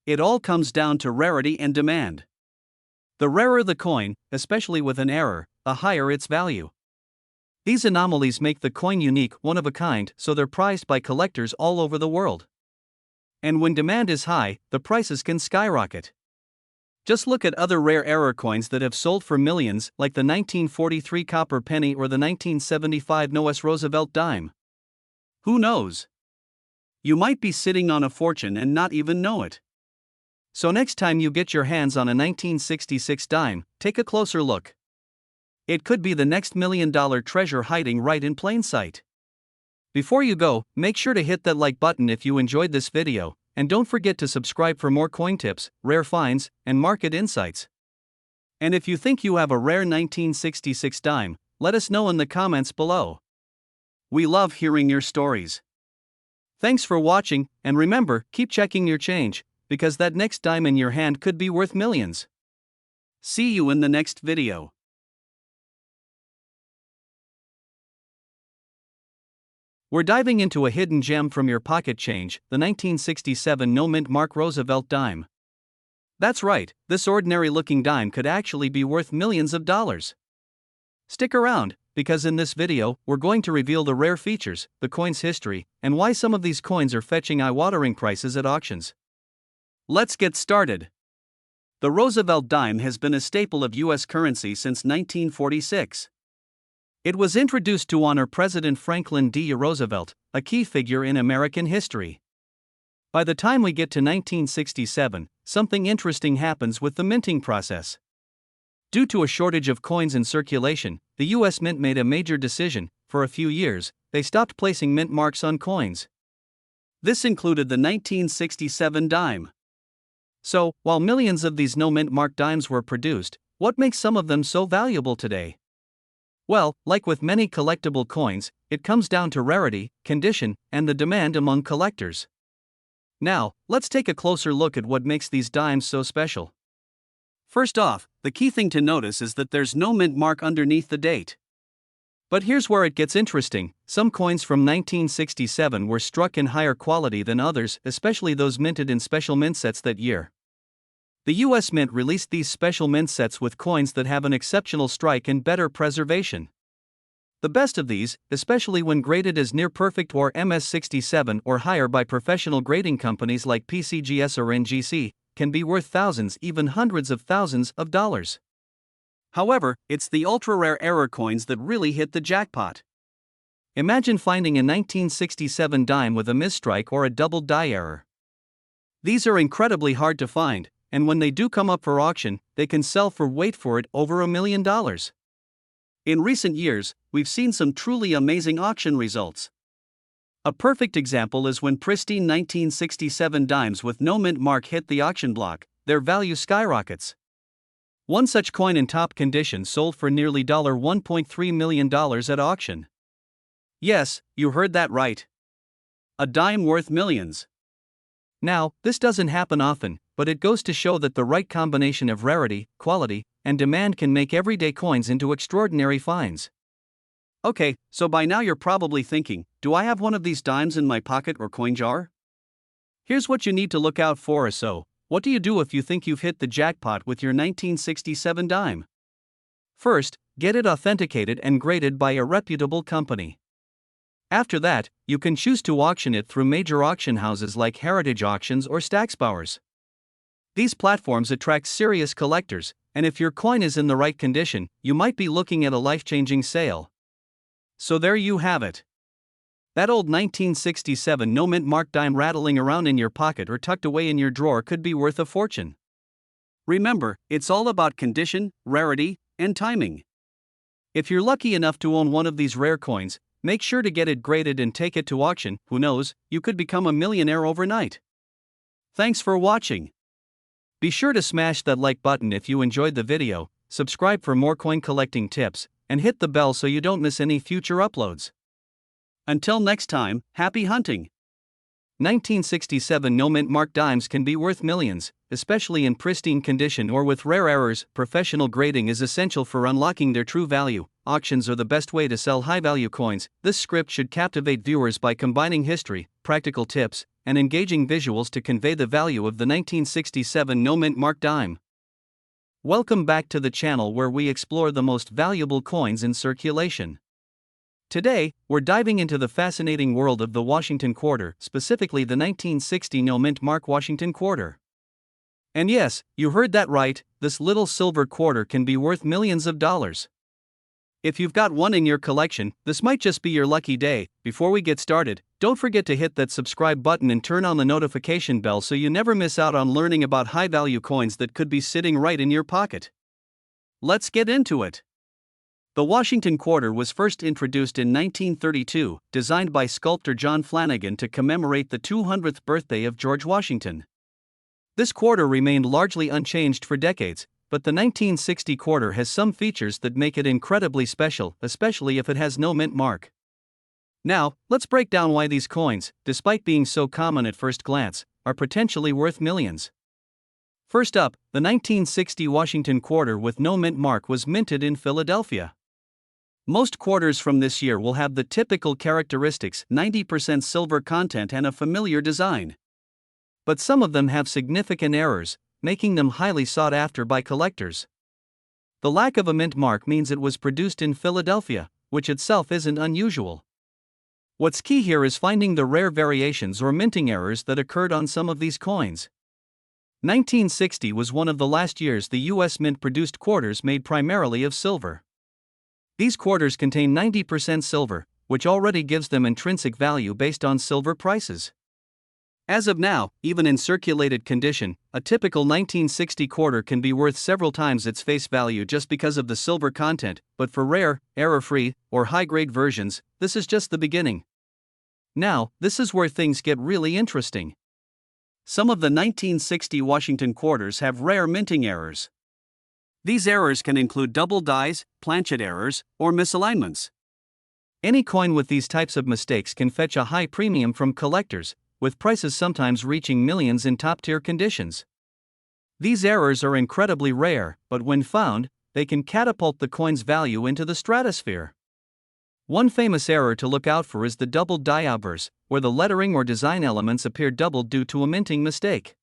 Speaker 1: It all comes down to rarity and demand. The rarer the coin, especially with an error, the higher its value. These anomalies make the coin unique, one of a kind, so they're prized by collectors all over the world. And when demand is high, the prices can skyrocket. Just look at other rare error coins that have sold for millions, like the 1943 copper penny or the 1975 Noah's Roosevelt dime. Who knows? You might be sitting on a fortune and not even know it. So next time you get your hands on a 1966 dime, take a closer look. It could be the next $1 million treasure hiding right in plain sight. Before you go, make sure to hit that like button if you enjoyed this video, and don't forget to subscribe for more coin tips, rare finds, and market insights. And if you think you have a rare 1966 dime, let us know in the comments below. We love hearing your stories. Thanks for watching, and remember, keep checking your change, because that next dime in your hand could be worth millions. See you in the next video. We're diving into a hidden gem from your pocket change, the 1967 no mint mark Roosevelt dime. That's right, this ordinary-looking dime could actually be worth millions of dollars. Stick around, because in this video, we're going to reveal the rare features, the coin's history, and why some of these coins are fetching eye-watering prices at auctions. Let's get started. The Roosevelt dime has been a staple of U.S. currency since 1946. It was introduced to honor President Franklin D. Roosevelt, a key figure in American history. By the time we get to 1967, something interesting happens with the minting process. Due to a shortage of coins in circulation, the U.S. Mint made a major decision. For a few years, they stopped placing mint marks on coins. This included the 1967 dime. So, while millions of these no mint mark dimes were produced, what makes some of them so valuable today? Well, like with many collectible coins, it comes down to rarity, condition, and the demand among collectors. Now, let's take a closer look at what makes these dimes so special. First off, the key thing to notice is that there's no mint mark underneath the date. But here's where it gets interesting. Some coins from 1967 were struck in higher quality than others, especially those minted in special mint sets that year. The U.S. Mint released these special mint sets with coins that have an exceptional strike and better preservation. The best of these, especially when graded as near perfect or MS67 or higher by professional grading companies like PCGS or NGC, can be worth thousands, even hundreds of thousands of dollars. However, it's the ultra-rare error coins that really hit the jackpot. Imagine finding a 1967 dime with a misstrike or a double die error. These are incredibly hard to find, and when they do come up for auction, they can sell for, wait for it, over $1 million. In recent years, we've seen some truly amazing auction results. A perfect example is when pristine 1967 dimes with no mint mark hit the auction block, their value skyrockets. One such coin in top condition sold for nearly $1.3 million at auction. Yes, you heard that right. A dime worth millions. Now, this doesn't happen often, but it goes to show that the right combination of rarity, quality, and demand can make everyday coins into extraordinary finds. Okay, so by now you're probably thinking, do I have one of these dimes in my pocket or coin jar? Here's what you need to look out for. So, what do you do if you think you've hit the jackpot with your 1967 dime? First, get it authenticated and graded by a reputable company. After that, you can choose to auction it through major auction houses like Heritage Auctions or Stacksbowers. These platforms attract serious collectors, and if your coin is in the right condition, you might be looking at a life-changing sale. So there you have it. That old 1967 no mint mark dime rattling around in your pocket or tucked away in your drawer could be worth a fortune. Remember, it's all about condition, rarity, and timing. If you're lucky enough to own one of these rare coins, make sure to get it graded and take it to auction. Who knows, you could become a millionaire overnight. Thanks for watching. Be sure to smash that like button if you enjoyed the video, subscribe for more coin collecting tips, and hit the bell so you don't miss any future uploads. Until next time, happy hunting! 1967 no mint mark dimes can be worth millions, especially in pristine condition or with rare errors. Professional grading is essential for unlocking their true value. Auctions are the best way to sell high-value coins. This script should captivate viewers by combining history, practical tips, and engaging visuals to convey the value of the 1967 no mint mark dime. Welcome back to the channel where we explore the most valuable coins in circulation. Today, we're diving into the fascinating world of the Washington Quarter, specifically the 1960 no mint mark Washington Quarter. And yes, you heard that right, this little silver quarter can be worth millions of dollars. If you've got one in your collection, this might just be your lucky day. Before we get started, don't forget to hit that subscribe button and turn on the notification bell so you never miss out on learning about high-value coins that could be sitting right in your pocket. Let's get into it. The Washington Quarter was first introduced in 1932, designed by sculptor John Flanagan to commemorate the 200th birthday of George Washington. This quarter remained largely unchanged for decades, but the 1960 quarter has some features that make it incredibly special, especially if it has no mint mark. Now, let's break down why these coins, despite being so common at first glance, are potentially worth millions. First up, the 1960 Washington Quarter with no mint mark was minted in Philadelphia. Most quarters from this year will have the typical characteristics: 90% silver content and a familiar design. But some of them have significant errors, making them highly sought after by collectors. The lack of a mint mark means it was produced in Philadelphia, which itself isn't unusual. What's key here is finding the rare variations or minting errors that occurred on some of these coins. 1960 was one of the last years the U.S. Mint produced quarters made primarily of silver. These quarters contain 90% silver, which already gives them intrinsic value based on silver prices. As of now, even in circulated condition, a typical 1960 quarter can be worth several times its face value just because of the silver content, but for rare, error-free, or high-grade versions, this is just the beginning. Now, this is where things get really interesting. Some of the 1960 Washington quarters have rare minting errors. These errors can include double dies, planchet errors, or misalignments. Any coin with these types of mistakes can fetch a high premium from collectors, with prices sometimes reaching millions in top-tier conditions. These errors are incredibly rare, but when found, they can catapult the coin's value into the stratosphere. One famous error to look out for is the doubled die obverse, where the lettering or design elements appear doubled due to a minting mistake.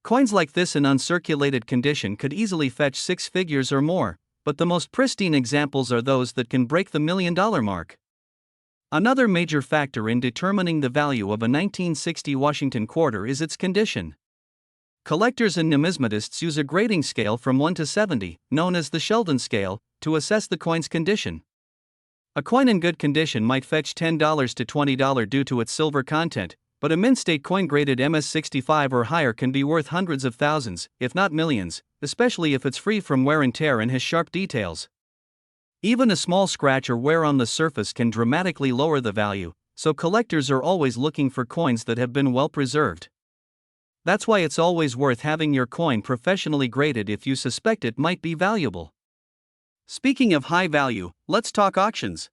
Speaker 1: Coins like this in uncirculated condition could easily fetch six figures or more, but the most pristine examples are those that can break the $1 million mark. Another major factor in determining the value of a 1960 Washington quarter is its condition. Collectors and numismatists use a grading scale from 1 to 70, known as the Sheldon scale, to assess the coin's condition. A coin in good condition might fetch $10 to $20 due to its silver content, but a mint-state coin graded MS65 or higher can be worth hundreds of thousands, if not millions, especially if it's free from wear and tear and has sharp details. Even a small scratch or wear on the surface can dramatically lower the value, so collectors are always looking for coins that have been well preserved. That's why it's always worth having your coin professionally graded if you suspect it might be valuable. Speaking of high value, let's talk auctions.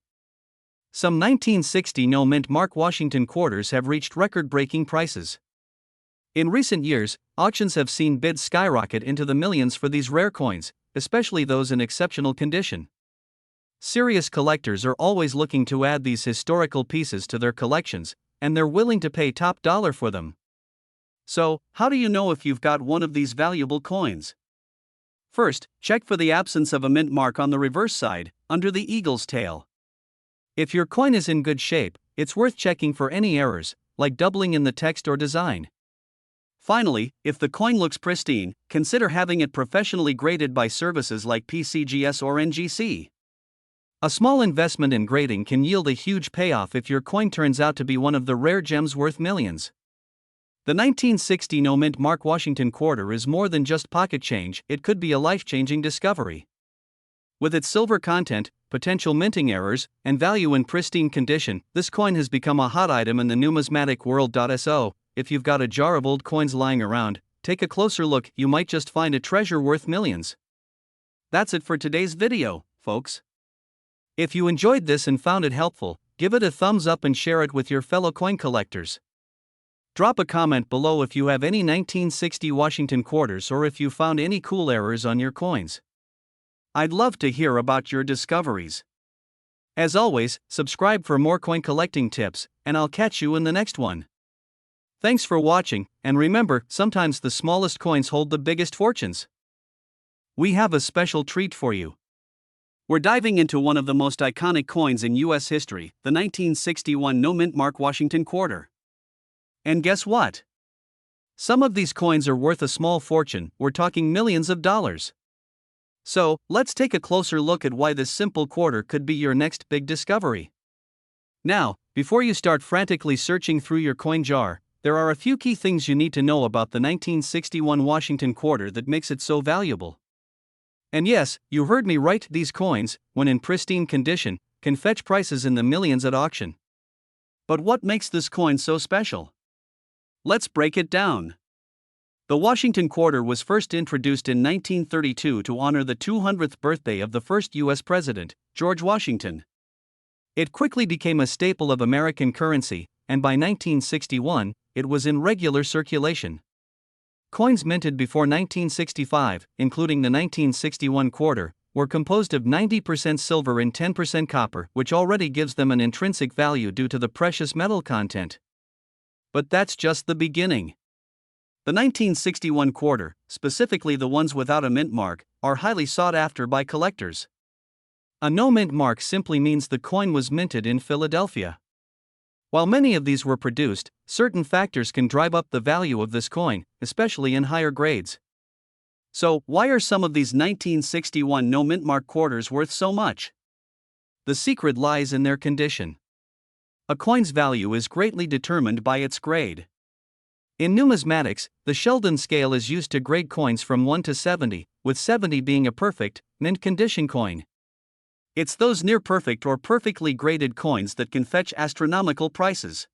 Speaker 1: Some 1960 no-mint mark Washington quarters have reached record-breaking prices. In recent years, auctions have seen bids skyrocket into the millions for these rare coins, especially those in exceptional condition. Serious collectors are always looking to add these historical pieces to their collections, and they're willing to pay top dollar for them. So, how do you know if you've got one of these valuable coins? First, check for the absence of a mint mark on the reverse side, under the eagle's tail. If your coin is in good shape, it's worth checking for any errors, like doubling in the text or design. Finally, if the coin looks pristine, consider having it professionally graded by services like PCGS or NGC. A small investment in grading can yield a huge payoff if your coin turns out to be one of the rare gems worth millions. The 1960 no-mint mark Washington quarter is more than just pocket change, it could be a life-changing discovery. With its silver content, potential minting errors, and value in pristine condition, this coin has become a hot item in the numismatic world. So, if you've got a jar of old coins lying around, take a closer look, you might just find a treasure worth millions. That's it for today's video, folks. If you enjoyed this and found it helpful, give it a thumbs up and share it with your fellow coin collectors. Drop a comment below if you have any 1960 Washington quarters or if you found any cool errors on your coins. I'd love to hear about your discoveries. As always, subscribe for more coin collecting tips, and I'll catch you in the next one. Thanks for watching, and remember, sometimes the smallest coins hold the biggest fortunes. We have a special treat for you. We're diving into one of the most iconic coins in U.S. history, the 1961 no-mint mark Washington quarter. And guess what? Some of these coins are worth a small fortune, we're talking millions of dollars. So, let's take a closer look at why this simple quarter could be your next big discovery. Now, before you start frantically searching through your coin jar, there are a few key things you need to know about the 1961 Washington quarter that makes it so valuable. And yes, you heard me right, these coins, when in pristine condition, can fetch prices in the millions at auction. But what makes this coin so special? Let's break it down. The Washington quarter was first introduced in 1932 to honor the 200th birthday of the first U.S. president, George Washington. It quickly became a staple of American currency, and by 1961, it was in regular circulation. Coins minted before 1965, including the 1961 quarter, were composed of 90% silver and 10% copper, which already gives them an intrinsic value due to the precious metal content. But that's just the beginning. The 1961 quarter, specifically the ones without a mint mark, are highly sought after by collectors. A no-mint mark simply means the coin was minted in Philadelphia. While many of these were produced, certain factors can drive up the value of this coin, especially in higher grades. So, why are some of these 1961 no-mint mark quarters worth so much? The secret lies in their condition. A coin's value is greatly determined by its grade. In numismatics, the Sheldon scale is used to grade coins from 1 to 70, with 70 being a perfect, mint condition coin. It's those near-perfect or perfectly graded coins that can fetch astronomical prices.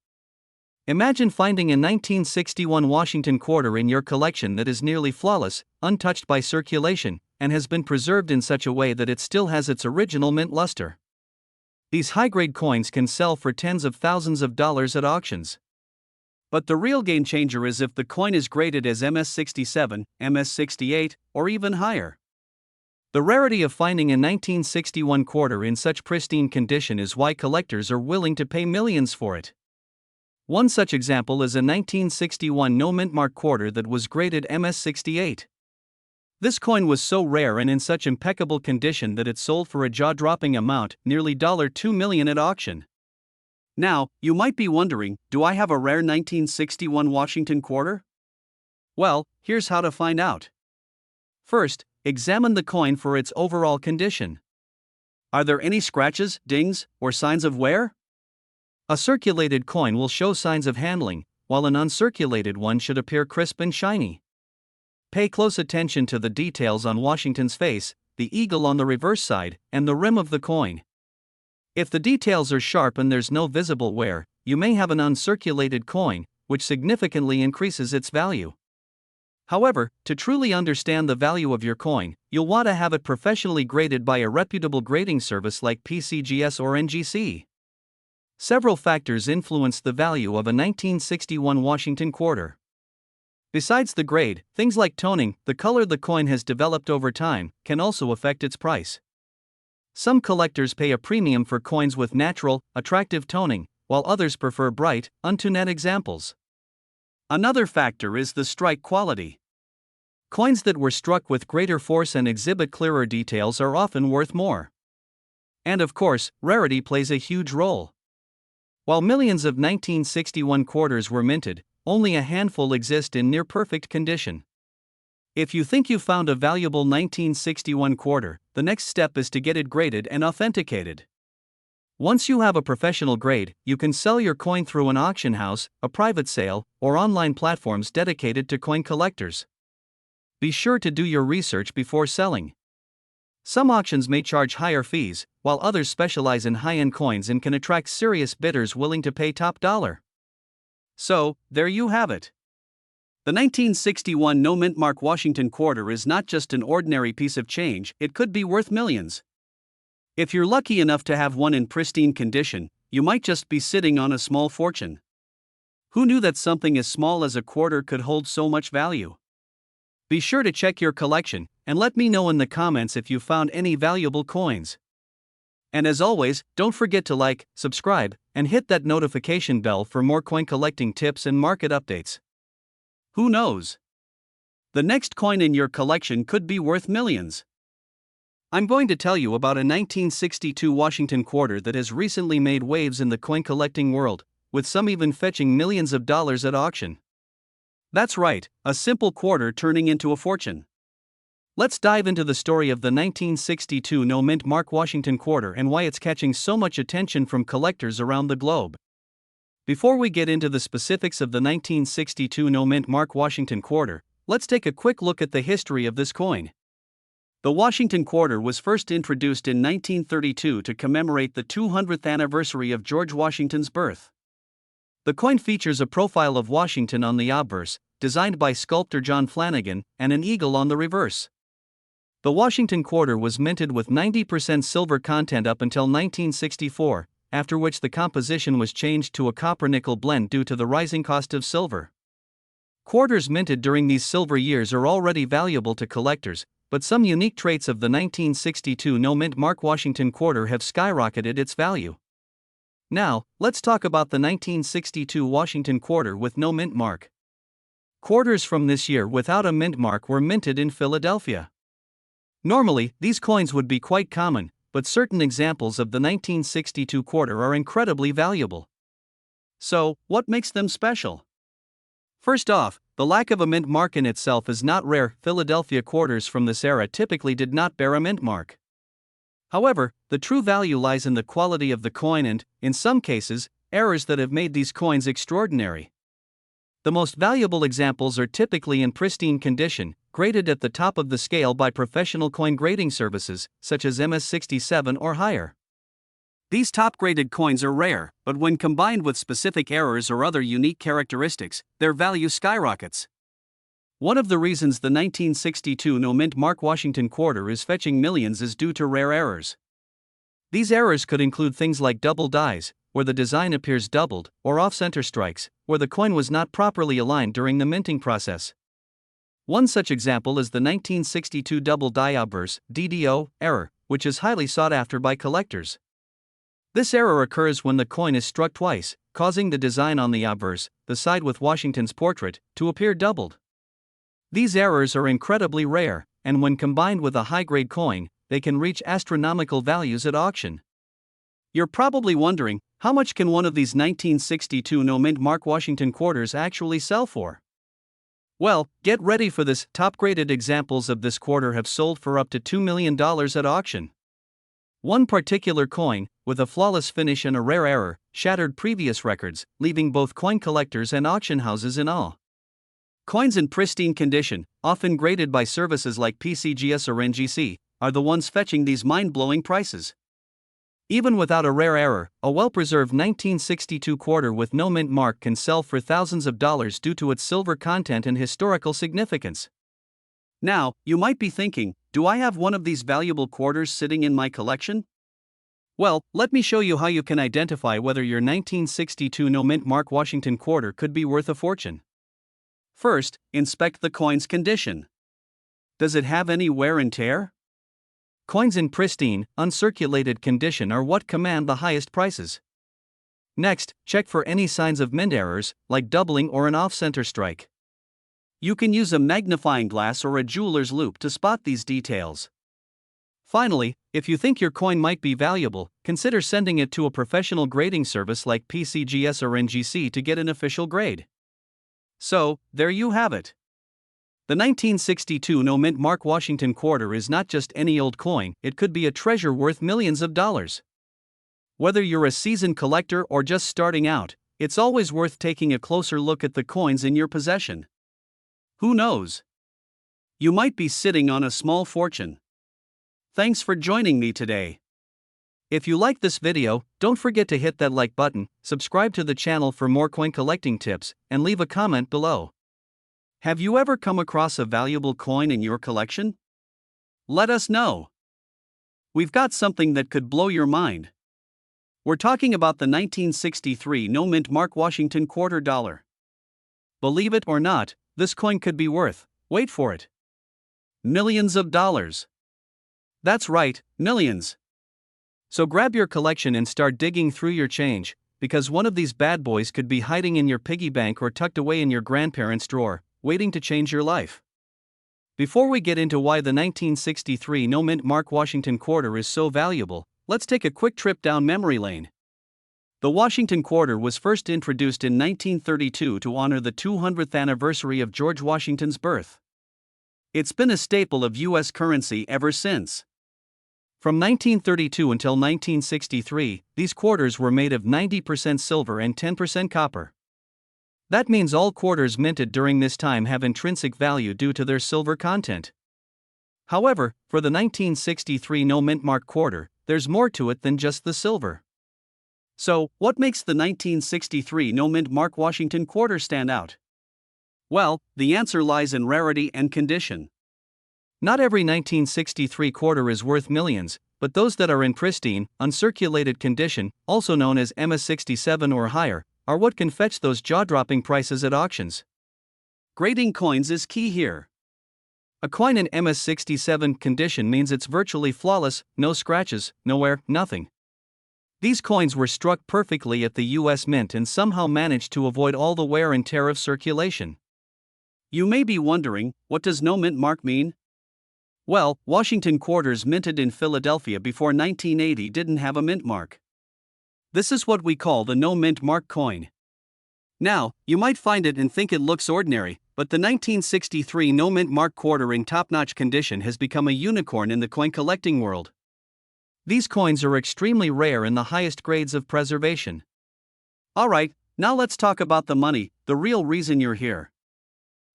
Speaker 1: Imagine finding a 1961 Washington quarter in your collection that is nearly flawless, untouched by circulation, and has been preserved in such a way that it still has its original mint luster. These high-grade coins can sell for tens of thousands of dollars at auctions. But the real game changer is if the coin is graded as MS67, MS68, or even higher. The rarity of finding a 1961 quarter in such pristine condition is why collectors are willing to pay millions for it. One such example is a 1961 no-mint mark quarter that was graded MS68. This coin was so rare and in such impeccable condition that it sold for a jaw-dropping amount, nearly $2 million at auction. Now, you might be wondering, do I have a rare 1961 Washington quarter? Well, here's how to find out. First, examine the coin for its overall condition. Are there any scratches, dings, or signs of wear? A circulated coin will show signs of handling, while an uncirculated one should appear crisp and shiny. Pay close attention to the details on Washington's face, the eagle on the reverse side, and the rim of the coin. If the details are sharp and there's no visible wear, you may have an uncirculated coin, which significantly increases its value. However, to truly understand the value of your coin, you'll want to have it professionally graded by a reputable grading service like PCGS or NGC. Several factors influence the value of a 1961 Washington quarter. Besides the grade, things like toning, the color the coin has developed over time, can also affect its price. Some collectors pay a premium for coins with natural, attractive toning, while others prefer bright, untuned examples. Another factor is the strike quality. Coins that were struck with greater force and exhibit clearer details are often worth more. And of course, rarity plays a huge role. While millions of 1961 quarters were minted, only a handful exist in near-perfect condition. If you think you found a valuable 1961 quarter, the next step is to get it graded and authenticated. Once you have a professional grade, you can sell your coin through an auction house, a private sale, or online platforms dedicated to coin collectors. Be sure to do your research before selling. Some auctions may charge higher fees, while others specialize in high-end coins and can attract serious bidders willing to pay top dollar. So, there you have it. The 1961 no mint mark Washington quarter is not just an ordinary piece of change, it could be worth millions. If you're lucky enough to have one in pristine condition, you might just be sitting on a small fortune. Who knew that something as small as a quarter could hold so much value? Be sure to check your collection, and let me know in the comments if you found any valuable coins. And as always, don't forget to like, subscribe, and hit that notification bell for more coin collecting tips and market updates. Who knows? The next coin in your collection could be worth millions. I'm going to tell you about a 1962 Washington quarter that has recently made waves in the coin collecting world, with some even fetching millions of dollars at auction. That's right, a simple quarter turning into a fortune. Let's dive into the story of the 1962 no mint mark Washington quarter and why it's catching so much attention from collectors around the globe. Before we get into the specifics of the 1962 no mint mark Washington quarter, let's take a quick look at the history of this coin. The Washington quarter was first introduced in 1932 to commemorate the 200th anniversary of George Washington's birth. The coin features a profile of Washington on the obverse, designed by sculptor John Flanagan, and an eagle on the reverse. The Washington quarter was minted with 90% silver content up until 1964, after which the composition was changed to a copper-nickel blend due to the rising cost of silver. Quarters minted during these silver years are already valuable to collectors, but some unique traits of the 1962 no mint mark Washington quarter have skyrocketed its value. Now, let's talk about the 1962 Washington quarter with no mint mark. Quarters from this year without a mint mark were minted in Philadelphia. Normally, these coins would be quite common, but certain examples of the 1962 quarter are incredibly valuable. So, what makes them special? First off, the lack of a mint mark in itself is not rare. Philadelphia quarters from this era typically did not bear a mint mark. However, the true value lies in the quality of the coin and, in some cases, errors that have made these coins extraordinary. The most valuable examples are typically in pristine condition, graded at the top of the scale by professional coin grading services, such as MS-67 or higher. These top-graded coins are rare, but when combined with specific errors or other unique characteristics, their value skyrockets. One of the reasons the 1962 no mint mark Washington quarter is fetching millions is due to rare errors. These errors could include things like double dies, where the design appears doubled, or off-center strikes, where the coin was not properly aligned during the minting process. One such example is the 1962 double die obverse (DDO) error, which is highly sought after by collectors. This error occurs when the coin is struck twice, causing the design on the obverse, the side with Washington's portrait, to appear doubled. These errors are incredibly rare, and when combined with a high-grade coin, they can reach astronomical values at auction. You're probably wondering, how much can one of these 1962 no mint mark Washington quarters actually sell for? Well, get ready for this. Top-graded examples of this quarter have sold for up to $2 million at auction. One particular coin, with a flawless finish and a rare error, shattered previous records, leaving both coin collectors and auction houses in awe. Coins in pristine condition, often graded by services like PCGS or NGC, are the ones fetching these mind-blowing prices. Even without a rare error, a well-preserved 1962 quarter with no mint mark can sell for thousands of dollars due to its silver content and historical significance. Now, you might be thinking, do I have one of these valuable quarters sitting in my collection? Well, let me show you how you can identify whether your 1962 no mint mark Washington quarter could be worth a fortune. First, inspect the coin's condition. Does it have any wear and tear? Coins in pristine, uncirculated condition are what command the highest prices. Next, check for any signs of mint errors, like doubling or an off-center strike. You can use a magnifying glass or a jeweler's loupe to spot these details. Finally, if you think your coin might be valuable, consider sending it to a professional grading service like PCGS or NGC to get an official grade. So, there you have it. The 1962 no mint mark Washington quarter is not just any old coin, it could be a treasure worth millions of dollars. Whether you're a seasoned collector or just starting out, it's always worth taking a closer look at the coins in your possession. Who knows? You might be sitting on a small fortune. Thanks for joining me today. If you like this video, don't forget to hit that like button, subscribe to the channel for more coin collecting tips, and leave a comment below. Have you ever come across a valuable coin in your collection? Let us know. We've got something that could blow your mind. We're talking about the 1963 no mint mark Washington quarter dollar. Believe it or not, this coin could be worth, wait for it, millions of dollars. That's right, millions. So grab your collection and start digging through your change, because one of these bad boys could be hiding in your piggy bank or tucked away in your grandparents' drawer, waiting to change your life. Before we get into why the 1963 no mint mark Washington quarter is so valuable, let's take a quick trip down memory lane. The Washington quarter was first introduced in 1932 to honor the 200th anniversary of George Washington's birth. It's been a staple of U.S. currency ever since. From 1932 until 1963, these quarters were made of 90% silver and 10% copper. That means all quarters minted during this time have intrinsic value due to their silver content. However, for the 1963 no mint mark quarter, there's more to it than just the silver. So, what makes the 1963 no mint mark Washington quarter stand out? Well, the answer lies in rarity and condition. Not every 1963 quarter is worth millions, but those that are in pristine, uncirculated condition, also known as MS67 or higher, are what can fetch those jaw-dropping prices at auctions. Grading coins is key here. A coin in MS67 condition means it's virtually flawless, no scratches, no wear, nothing. These coins were struck perfectly at the US Mint and somehow managed to avoid all the wear and tear of circulation. You may be wondering, what does no mint mark mean? Well, Washington quarters minted in Philadelphia before 1980 didn't have a mint mark. This is what we call the no mint mark coin. Now, you might find it and think it looks ordinary, but the 1963 no mint mark quarter in top-notch condition has become a unicorn in the coin collecting world. These coins are extremely rare in the highest grades of preservation. Alright, now let's talk about the money, the real reason you're here.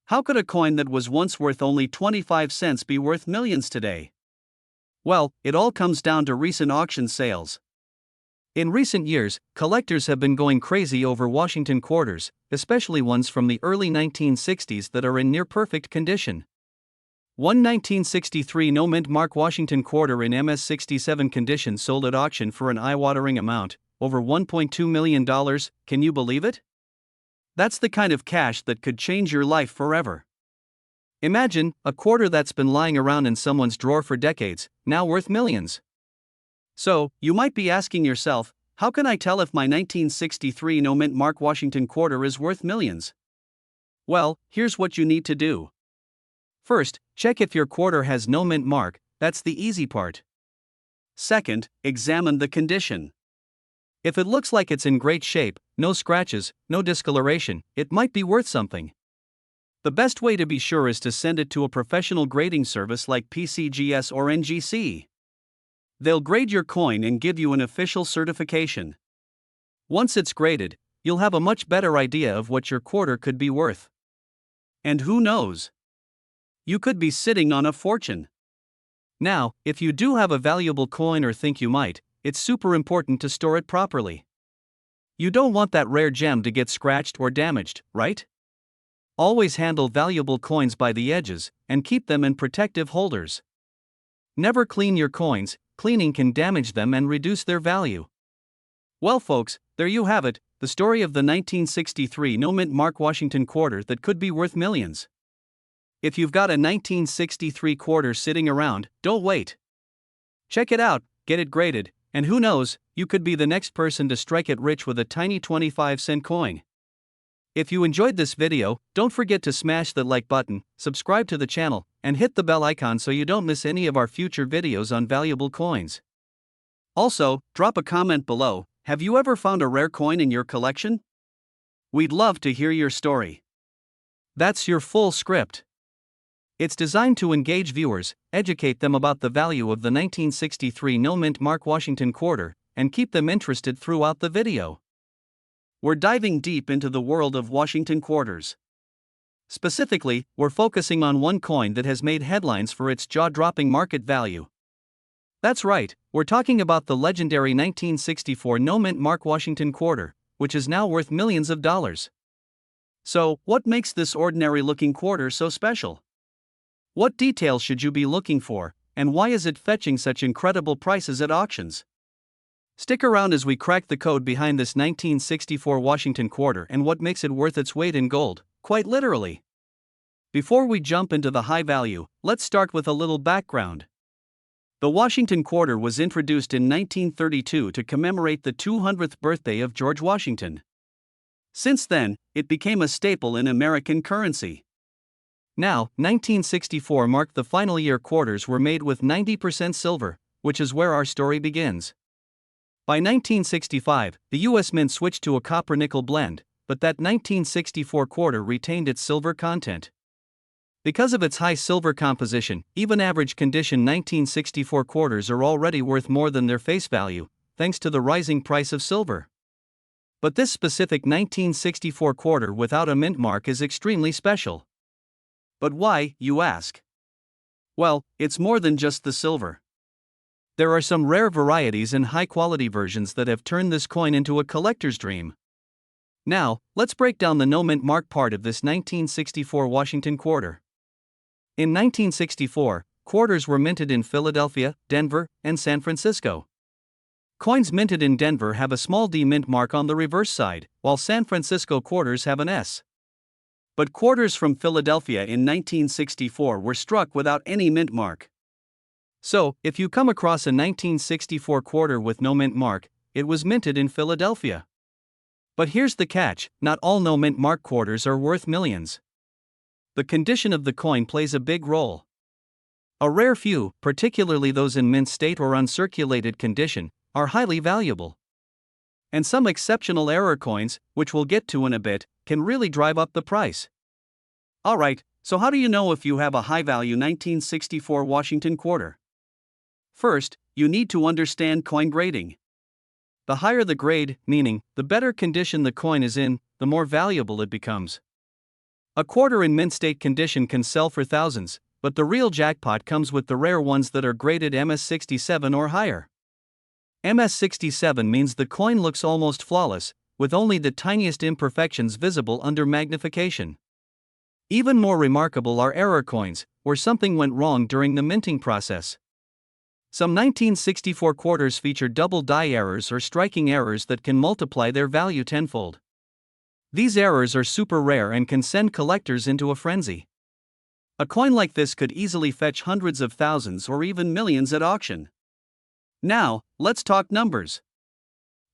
Speaker 1: How could a coin that was once worth only 25 cents be worth millions today? Well, it all comes down to recent auction sales. In recent years, collectors have been going crazy over Washington quarters, especially ones from the early 1960s that are in near-perfect condition. One 1963 no mint mark Washington quarter in MS67 condition sold at auction for an eye-watering amount, over $1.2 million, can you believe it? That's the kind of cash that could change your life forever. Imagine a quarter that's been lying around in someone's drawer for decades, now worth millions. So, you might be asking yourself, how can I tell if my 1963 no mint mark Washington quarter is worth millions? Well, here's what you need to do. First, check if your quarter has no mint mark, that's the easy part. Second, examine the condition. If it looks like it's in great shape, no scratches, no discoloration, it might be worth something. The best way to be sure is to send it to a professional grading service like PCGS or NGC. They'll grade your coin and give you an official certification. Once it's graded, you'll have a much better idea of what your quarter could be worth. And who knows? You could be sitting on a fortune. Now, if you do have a valuable coin or think you might, it's super important to store it properly. You don't want that rare gem to get scratched or damaged, right? Always handle valuable coins by the edges and keep them in protective holders. Never clean your coins, cleaning can damage them and reduce their value. Well, folks, there you have it, the story of the 1963 no-mint mark Washington quarter that could be worth millions. If you've got a 1963 quarter sitting around, don't wait. Check it out, get it graded, and who knows, you could be the next person to strike it rich with a tiny 25-cent coin. If you enjoyed this video, don't forget to smash the like button, subscribe to the channel, and hit the bell icon so you don't miss any of our future videos on valuable coins. Also, drop a comment below, have you ever found a rare coin in your collection? We'd love to hear your story. That's your full script. It's designed to engage viewers, educate them about the value of the 1963 no-mint mark Washington quarter, and keep them interested throughout the video. We're diving deep into the world of Washington quarters. Specifically, we're focusing on one coin that has made headlines for its jaw-dropping market value. That's right, we're talking about the legendary 1964 no-mint mark Washington quarter, which is now worth millions of dollars. So, what makes this ordinary-looking quarter so special? What details should you be looking for, and why is it fetching such incredible prices at auctions? Stick around as we crack the code behind this 1964 Washington quarter and what makes it worth its weight in gold, quite literally. Before we jump into the high value, let's start with a little background. The Washington quarter was introduced in 1932 to commemorate the 200th birthday of George Washington. Since then, it became a staple in American currency. Now, 1964 marked the final year quarters were made with 90% silver, which is where our story begins. By 1965, the U.S. Mint switched to a copper-nickel blend, but that 1964 quarter retained its silver content. Because of its high silver composition, even average condition 1964 quarters are already worth more than their face value, thanks to the rising price of silver. But this specific 1964 quarter without a mint mark is extremely special. But why, you ask? Well, it's more than just the silver. There are some rare varieties and high-quality versions that have turned this coin into a collector's dream. Now, let's break down the no-mint mark part of this 1964 Washington quarter. In 1964, quarters were minted in Philadelphia, Denver, and San Francisco. Coins minted in Denver have a small D mint mark on the reverse side, while San Francisco quarters have an S. But quarters from Philadelphia in 1964 were struck without any mint mark. So, if you come across a 1964 quarter with no mint mark, it was minted in Philadelphia. But here's the catch, not all no mint mark quarters are worth millions. The condition of the coin plays a big role. A rare few, particularly those in mint state or uncirculated condition, are highly valuable. And some exceptional error coins, which we'll get to in a bit, can really drive up the price. Alright, so how do you know if you have a high-value 1964 Washington quarter? First, you need to understand coin grading. The higher the grade, meaning, the better condition the coin is in, the more valuable it becomes. A quarter in mint state condition can sell for thousands, but the real jackpot comes with the rare ones that are graded MS67 or higher. MS67 means the coin looks almost flawless, with only the tiniest imperfections visible under magnification. Even more remarkable are error coins, where something went wrong during the minting process. Some 1964 quarters feature double die errors or striking errors that can multiply their value tenfold. These errors are super rare and can send collectors into a frenzy. A coin like this could easily fetch hundreds of thousands or even millions at auction. Now, let's talk numbers.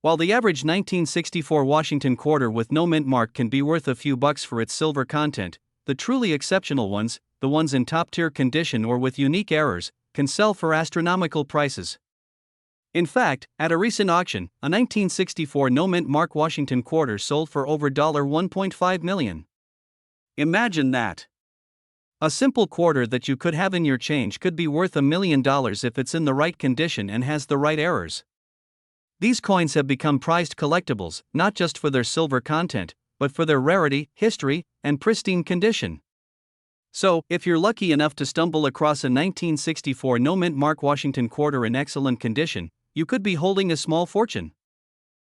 Speaker 1: While the average 1964 Washington quarter with no mint mark can be worth a few bucks for its silver content, the truly exceptional ones, the ones in top-tier condition or with unique errors, can sell for astronomical prices. In fact, at a recent auction, a 1964 no-mint mark Washington quarter sold for over $1.5 million. Imagine that. A simple quarter that you could have in your change could be worth $1 million if it's in the right condition and has the right errors. These coins have become prized collectibles, not just for their silver content, but for their rarity, history, and pristine condition. So, if you're lucky enough to stumble across a 1964 no mint mark Washington quarter in excellent condition, you could be holding a small fortune.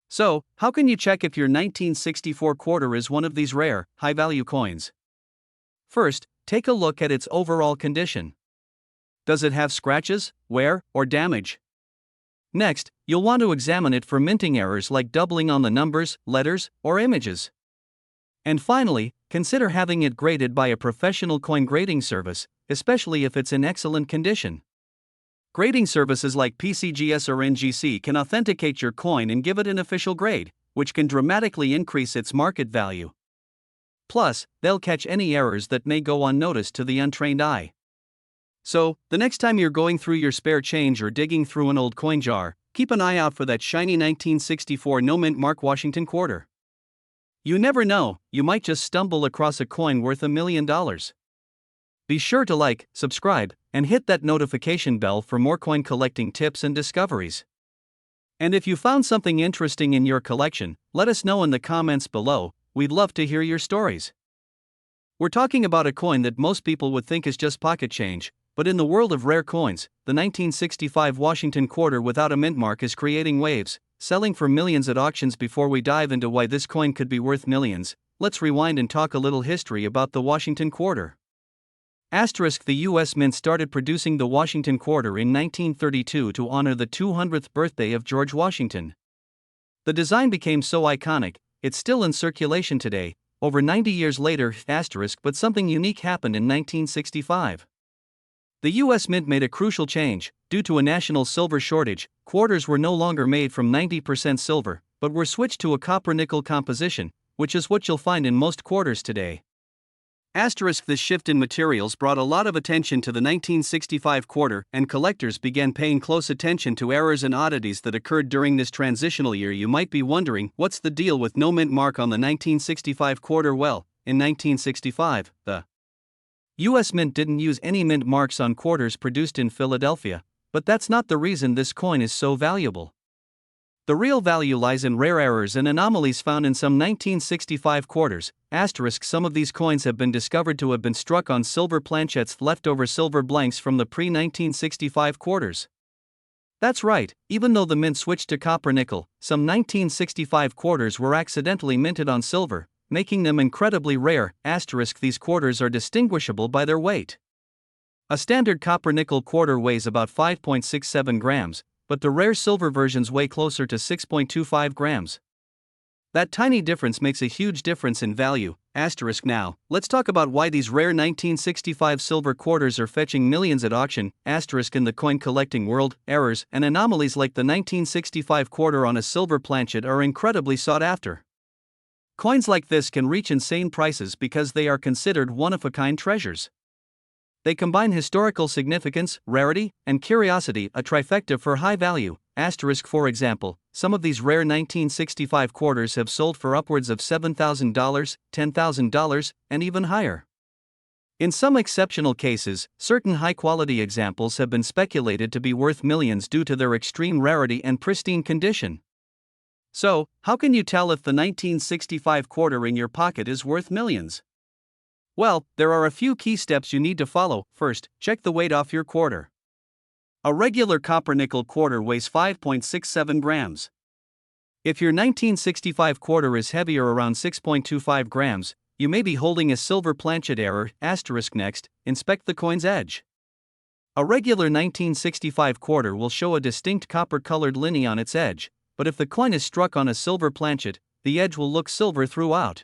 Speaker 1: So, how can you check if your 1964 quarter is one of these rare, high-value coins? First, take a look at its overall condition. Does it have scratches, wear, or damage? Next, you'll want to examine it for minting errors like doubling on the numbers, letters, or images. And finally, consider having it graded by a professional coin grading service, especially if it's in excellent condition. Grading services like PCGS or NGC can authenticate your coin and give it an official grade, which can dramatically increase its market value. Plus, they'll catch any errors that may go unnoticed to the untrained eye. So, the next time you're going through your spare change or digging through an old coin jar, keep an eye out for that shiny 1964 no mint mark Washington quarter. You never know, you might just stumble across a coin worth $1 million. Be sure to like, subscribe, and hit that notification bell for more coin collecting tips and discoveries. And if you found something interesting in your collection, let us know in the comments below. We'd love to hear your stories. We're talking about a coin that most people would think is just pocket change, but in the world of rare coins, the 1965 Washington quarter without a mint mark is creating waves, selling for millions at auctions. Before we dive into why this coin could be worth millions, let's rewind and talk a little history about the Washington quarter. The U.S. Mint started producing the Washington quarter in 1932 to honor the 200th birthday of George Washington. The design became so iconic, it's still in circulation today, over 90 years later, but something unique happened in 1965. The U.S. Mint made a crucial change. Due to a national silver shortage, quarters were no longer made from 90% silver, but were switched to a copper-nickel composition, which is what you'll find in most quarters today. This shift in materials brought a lot of attention to the 1965 quarter, and collectors began paying close attention to errors and oddities that occurred during this transitional year. You might be wondering, what's the deal with no mint mark on the 1965 quarter? Well, in 1965, the U.S. Mint didn't use any mint marks on quarters produced in Philadelphia, but that's not the reason this coin is so valuable. The real value lies in rare errors and anomalies found in some 1965 quarters. Some of these coins have been discovered to have been struck on silver planchettes, leftover silver blanks from the pre-1965 quarters. That's right, even though the mint switched to copper-nickel, some 1965 quarters were accidentally minted on silver, making them incredibly rare. These quarters are distinguishable by their weight. A standard copper-nickel quarter weighs about 5.67 grams, but the rare silver versions weigh closer to 6.25 grams. That tiny difference makes a huge difference in value. Now, let's talk about why these rare 1965 silver quarters are fetching millions at auction. In the coin collecting world, errors and anomalies like the 1965 quarter on a silver planchet are incredibly sought after. Coins like this can reach insane prices because they are considered one-of-a-kind treasures. They combine historical significance, rarity, and curiosity, a trifecta for high value. For example, some of these rare 1965 quarters have sold for upwards of $7,000, $10,000, and even higher. In some exceptional cases, certain high-quality examples have been speculated to be worth millions due to their extreme rarity and pristine condition. So, how can you tell if the 1965 quarter in your pocket is worth millions? Well, there are a few key steps you need to follow. First, check the weight off your quarter. A regular copper-nickel quarter weighs 5.67 grams. If your 1965 quarter is heavier, around 6.25 grams, you may be holding a silver planchet error. Next, inspect the coin's edge. A regular 1965 quarter will show a distinct copper-colored lineage on its edge, but if the coin is struck on a silver planchet, the edge will look silver throughout.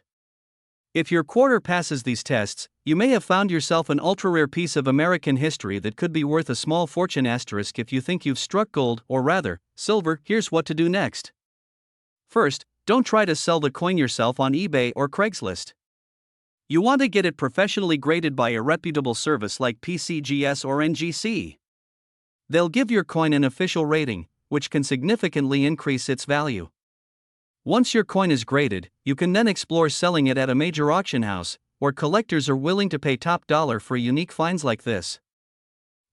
Speaker 1: If your quarter passes these tests, you may have found yourself an ultra-rare piece of American history that could be worth a small fortune. If you think you've struck gold, or rather, silver, here's what to do next. First, don't try to sell the coin yourself on eBay or Craigslist. You want to get it professionally graded by a reputable service like PCGS or NGC. They'll give your coin an official rating, which can significantly increase its value. Once your coin is graded, you can then explore selling it at a major auction house, where collectors are willing to pay top dollar for unique finds like this.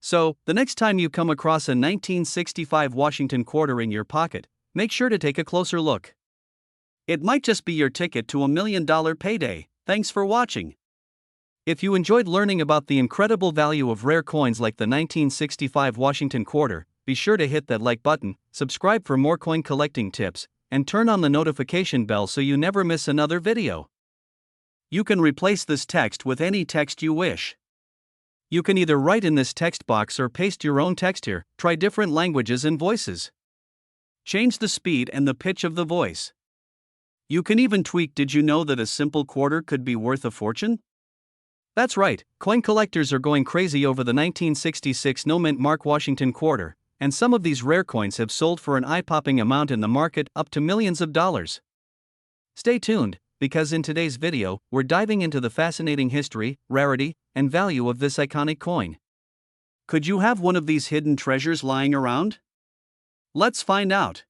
Speaker 1: So, the next time you come across a 1965 Washington quarter in your pocket, make sure to take a closer look. It might just be your ticket to $1 million payday. Thanks for watching. If you enjoyed learning about the incredible value of rare coins like the 1965 Washington quarter, be sure to hit that like button, subscribe for more coin collecting tips, and turn on the notification bell so you never miss another video. You can replace this text with any text you wish. You can either write in this text box or paste your own text here. Try different languages and voices. Change the speed and the pitch of the voice. You can even tweak. Did you know that a simple quarter could be worth a fortune? That's right, coin collectors are going crazy over the 1966 no-mint mark Washington quarter, and some of these rare coins have sold for an eye-popping amount in the market, up to millions of dollars. Stay tuned, because in today's video, we're diving into the fascinating history, rarity, and value of this iconic coin. Could you have one of these hidden treasures lying around? Let's find out.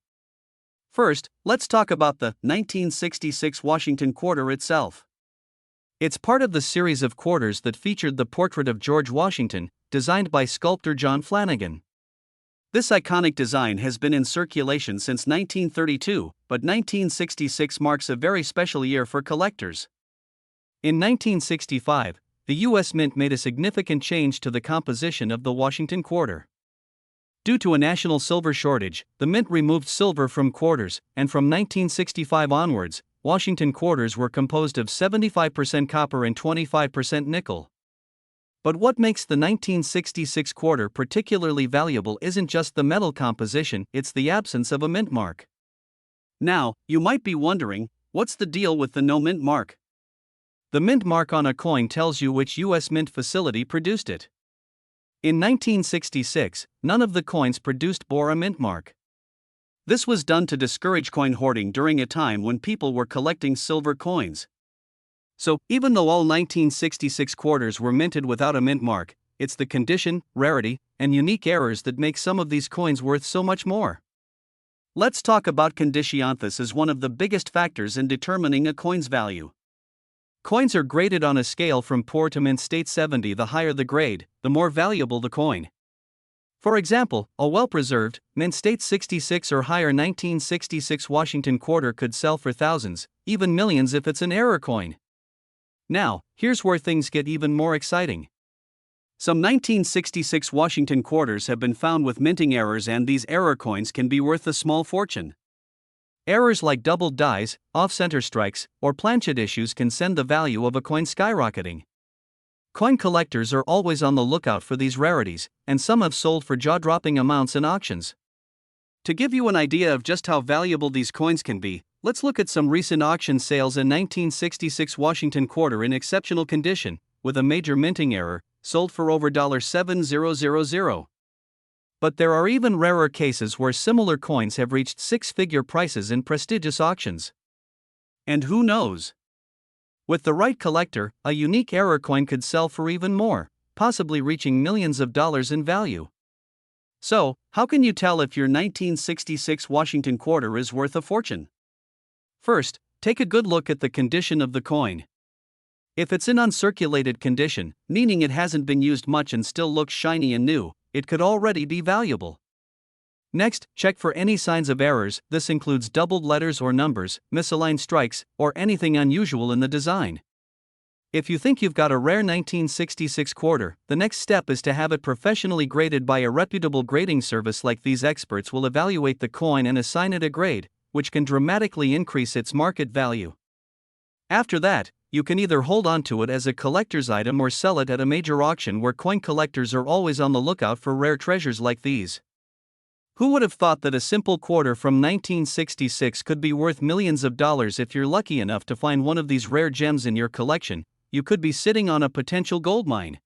Speaker 1: First, let's talk about the 1966 Washington quarter itself. It's part of the series of quarters that featured the portrait of George Washington, designed by sculptor John Flanagan. This iconic design has been in circulation since 1932, but 1966 marks a very special year for collectors. In 1965, the U.S. Mint made a significant change to the composition of the Washington quarter. Due to a national silver shortage, the Mint removed silver from quarters, and from 1965 onwards, Washington quarters were composed of 75% copper and 25% nickel. But what makes the 1966 quarter particularly valuable isn't just the metal composition, it's the absence of a mint mark. Now, you might be wondering, what's the deal with the no mint mark? The mint mark on a coin tells you which U.S. Mint facility produced it. In 1966, none of the coins produced bore a mint mark. This was done to discourage coin hoarding during a time when people were collecting silver coins. So, even though all 1966 quarters were minted without a mint mark, it's the condition, rarity, and unique errors that make some of these coins worth so much more. Let's talk about condition. This is one of the biggest factors in determining a coin's value. Coins are graded on a scale from poor to mint state 70. The higher the grade, the more valuable the coin. For example, a well-preserved, mint state 66 or higher 1966 Washington quarter could sell for thousands, even millions if it's an error coin. Now, here's where things get even more exciting. Some 1966 Washington quarters have been found with minting errors, and these error coins can be worth a small fortune. Errors like doubled dies, off-center strikes, or planchet issues can send the value of a coin skyrocketing. Coin collectors are always on the lookout for these rarities, and some have sold for jaw-dropping amounts in auctions. To give you an idea of just how valuable these coins can be, let's look at some recent auction sales. In 1966 Washington quarter in exceptional condition, with a major minting error, sold for over $7,000. But there are even rarer cases where similar coins have reached six-figure prices in prestigious auctions. And who knows? With the right collector, a unique error coin could sell for even more, possibly reaching millions of dollars in value. So, how can you tell if your 1966 Washington quarter is worth a fortune? First, take a good look at the condition of the coin. If it's in uncirculated condition, meaning it hasn't been used much and still looks shiny and new, it could already be valuable. Next, check for any signs of errors. This includes doubled letters or numbers, misaligned strikes, or anything unusual in the design. If you think you've got a rare 1966 quarter, the next step is to have it professionally graded by a reputable grading service. Like these experts will evaluate the coin and assign it a grade, which can dramatically increase its market value. After that, you can either hold on to it as a collector's item or sell it at a major auction, where coin collectors are always on the lookout for rare treasures like these. Who would have thought that a simple quarter from 1966 could be worth millions of dollars? If you're lucky enough to find one of these rare gems in your collection, you could be sitting on a potential gold mine.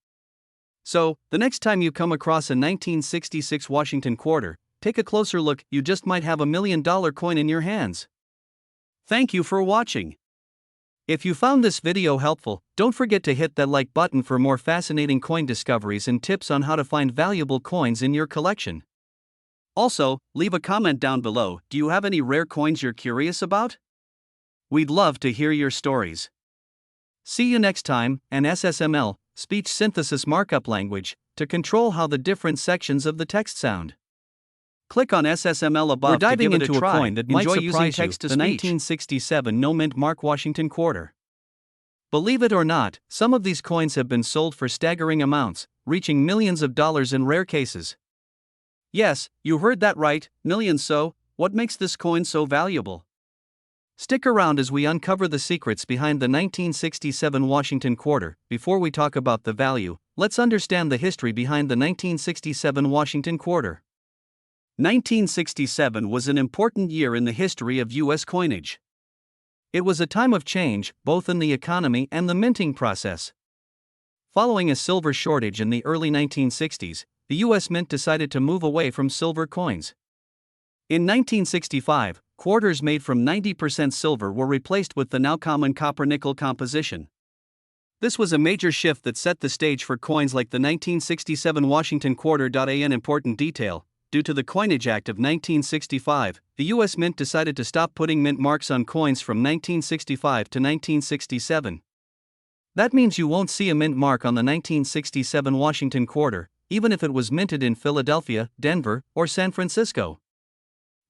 Speaker 1: So, the next time you come across a 1966 Washington quarter, take a closer look. You just might have $1 million coin in your hands. Thank you for watching. If you found this video helpful, don't forget to hit that like button for more fascinating coin discoveries and tips on how to find valuable coins in your collection. Also, leave a comment down below. Do you have any rare coins you're curious about? We'd love to hear your stories. See you next time. And SSML, speech synthesis markup language, to control how the different sections of the text sound. Click on SSML above. We're diving into a coin that might surprise you, the 1967 no mint mark Washington quarter. Believe it or not, some of these coins have been sold for staggering amounts, reaching millions of dollars in rare cases. Yes, you heard that right, millions. So, what makes this coin so valuable? Stick around as we uncover the secrets behind the 1967 Washington quarter. Before we talk about the value, let's understand the history behind the 1967 Washington quarter. 1967 was an important year in the history of U.S. coinage. It was a time of change, both in the economy and the minting process. Following a silver shortage in the early 1960s, the U.S. Mint decided to move away from silver coins. In 1965, quarters made from 90% silver were replaced with the now common copper-nickel composition. This was a major shift that set the stage for coins like the 1967 Washington quarter. An important detail: due to the Coinage Act of 1965, the U.S. Mint decided to stop putting mint marks on coins from 1965 to 1967. That means you won't see a mint mark on the 1967 Washington quarter, even if it was minted in Philadelphia, Denver, or San Francisco.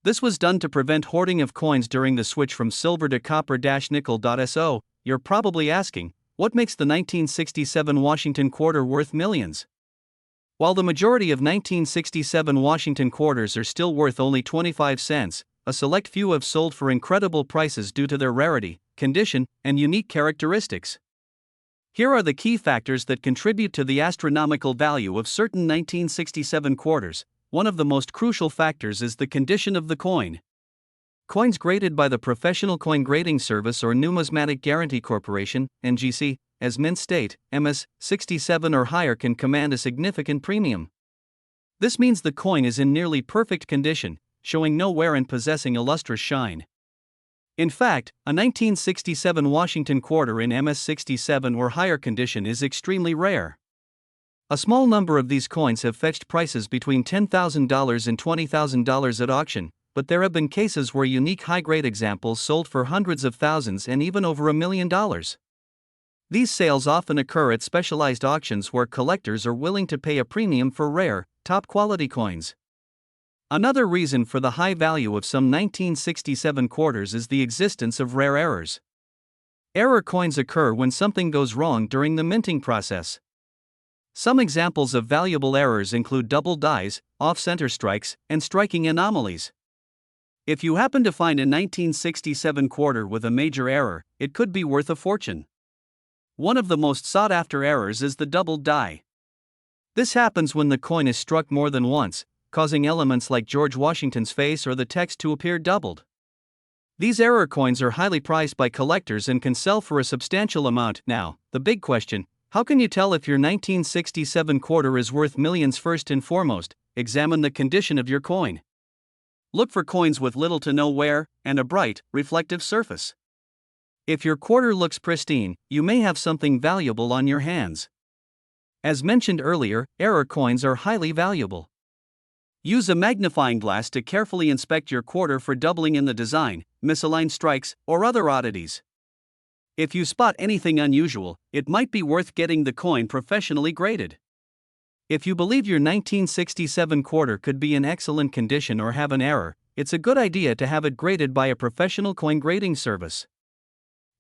Speaker 1: This was done to prevent hoarding of coins during the switch from silver to copper-nickel. So, you're probably asking, what makes the 1967 Washington quarter worth millions? While the majority of 1967 Washington quarters are still worth only 25 cents, a select few have sold for incredible prices due to their rarity, condition, and unique characteristics. Here are the key factors that contribute to the astronomical value of certain 1967 quarters. One of the most crucial factors is the condition of the coin. Coins graded by the Professional Coin Grading Service or Numismatic Guarantee Corporation, NGC, as mint state, MS 67 or higher, can command a significant premium. This means the coin is in nearly perfect condition, showing no wear and possessing a lustrous shine. In fact, a 1967 Washington quarter in MS 67 or higher condition is extremely rare. A small number of these coins have fetched prices between $10,000 and $20,000 at auction, but there have been cases where unique high-grade examples sold for hundreds of thousands and even over $1 million. These sales often occur at specialized auctions where collectors are willing to pay a premium for rare, top-quality coins. Another reason for the high value of some 1967 quarters is the existence of rare errors. Error coins occur when something goes wrong during the minting process. Some examples of valuable errors include double dies, off-center strikes, and striking anomalies. If you happen to find a 1967 quarter with a major error, it could be worth a fortune. One of the most sought-after errors is the double die. This happens when the coin is struck more than once, causing elements like George Washington's face or the text to appear doubled. These error coins are highly prized by collectors and can sell for a substantial amount. Now, the big question: how can you tell if your 1967 quarter is worth millions? First and foremost, examine the condition of your coin. Look for coins with little to no wear and a bright, reflective surface. If your quarter looks pristine, you may have something valuable on your hands. As mentioned earlier, error coins are highly valuable. Use a magnifying glass to carefully inspect your quarter for doubling in the design, misaligned strikes, or other oddities. If you spot anything unusual, it might be worth getting the coin professionally graded. If you believe your 1967 quarter could be in excellent condition or have an error, it's a good idea to have it graded by a professional coin grading service.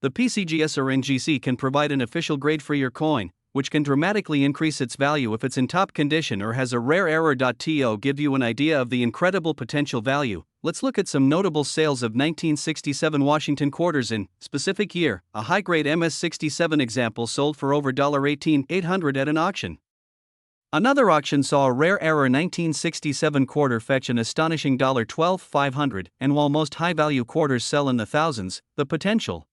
Speaker 1: The PCGS or NGC can provide an official grade for your coin, which can dramatically increase its value if it's in top condition or has a rare error. To give you an idea of the incredible potential value, let's look at some notable sales of 1967 Washington quarters in specific year. A high-grade MS-67 example sold for over $18,800 at an auction. Another auction saw a rare error 1967 quarter fetch an astonishing $12,500, and while most high-value quarters sell in the thousands, the potential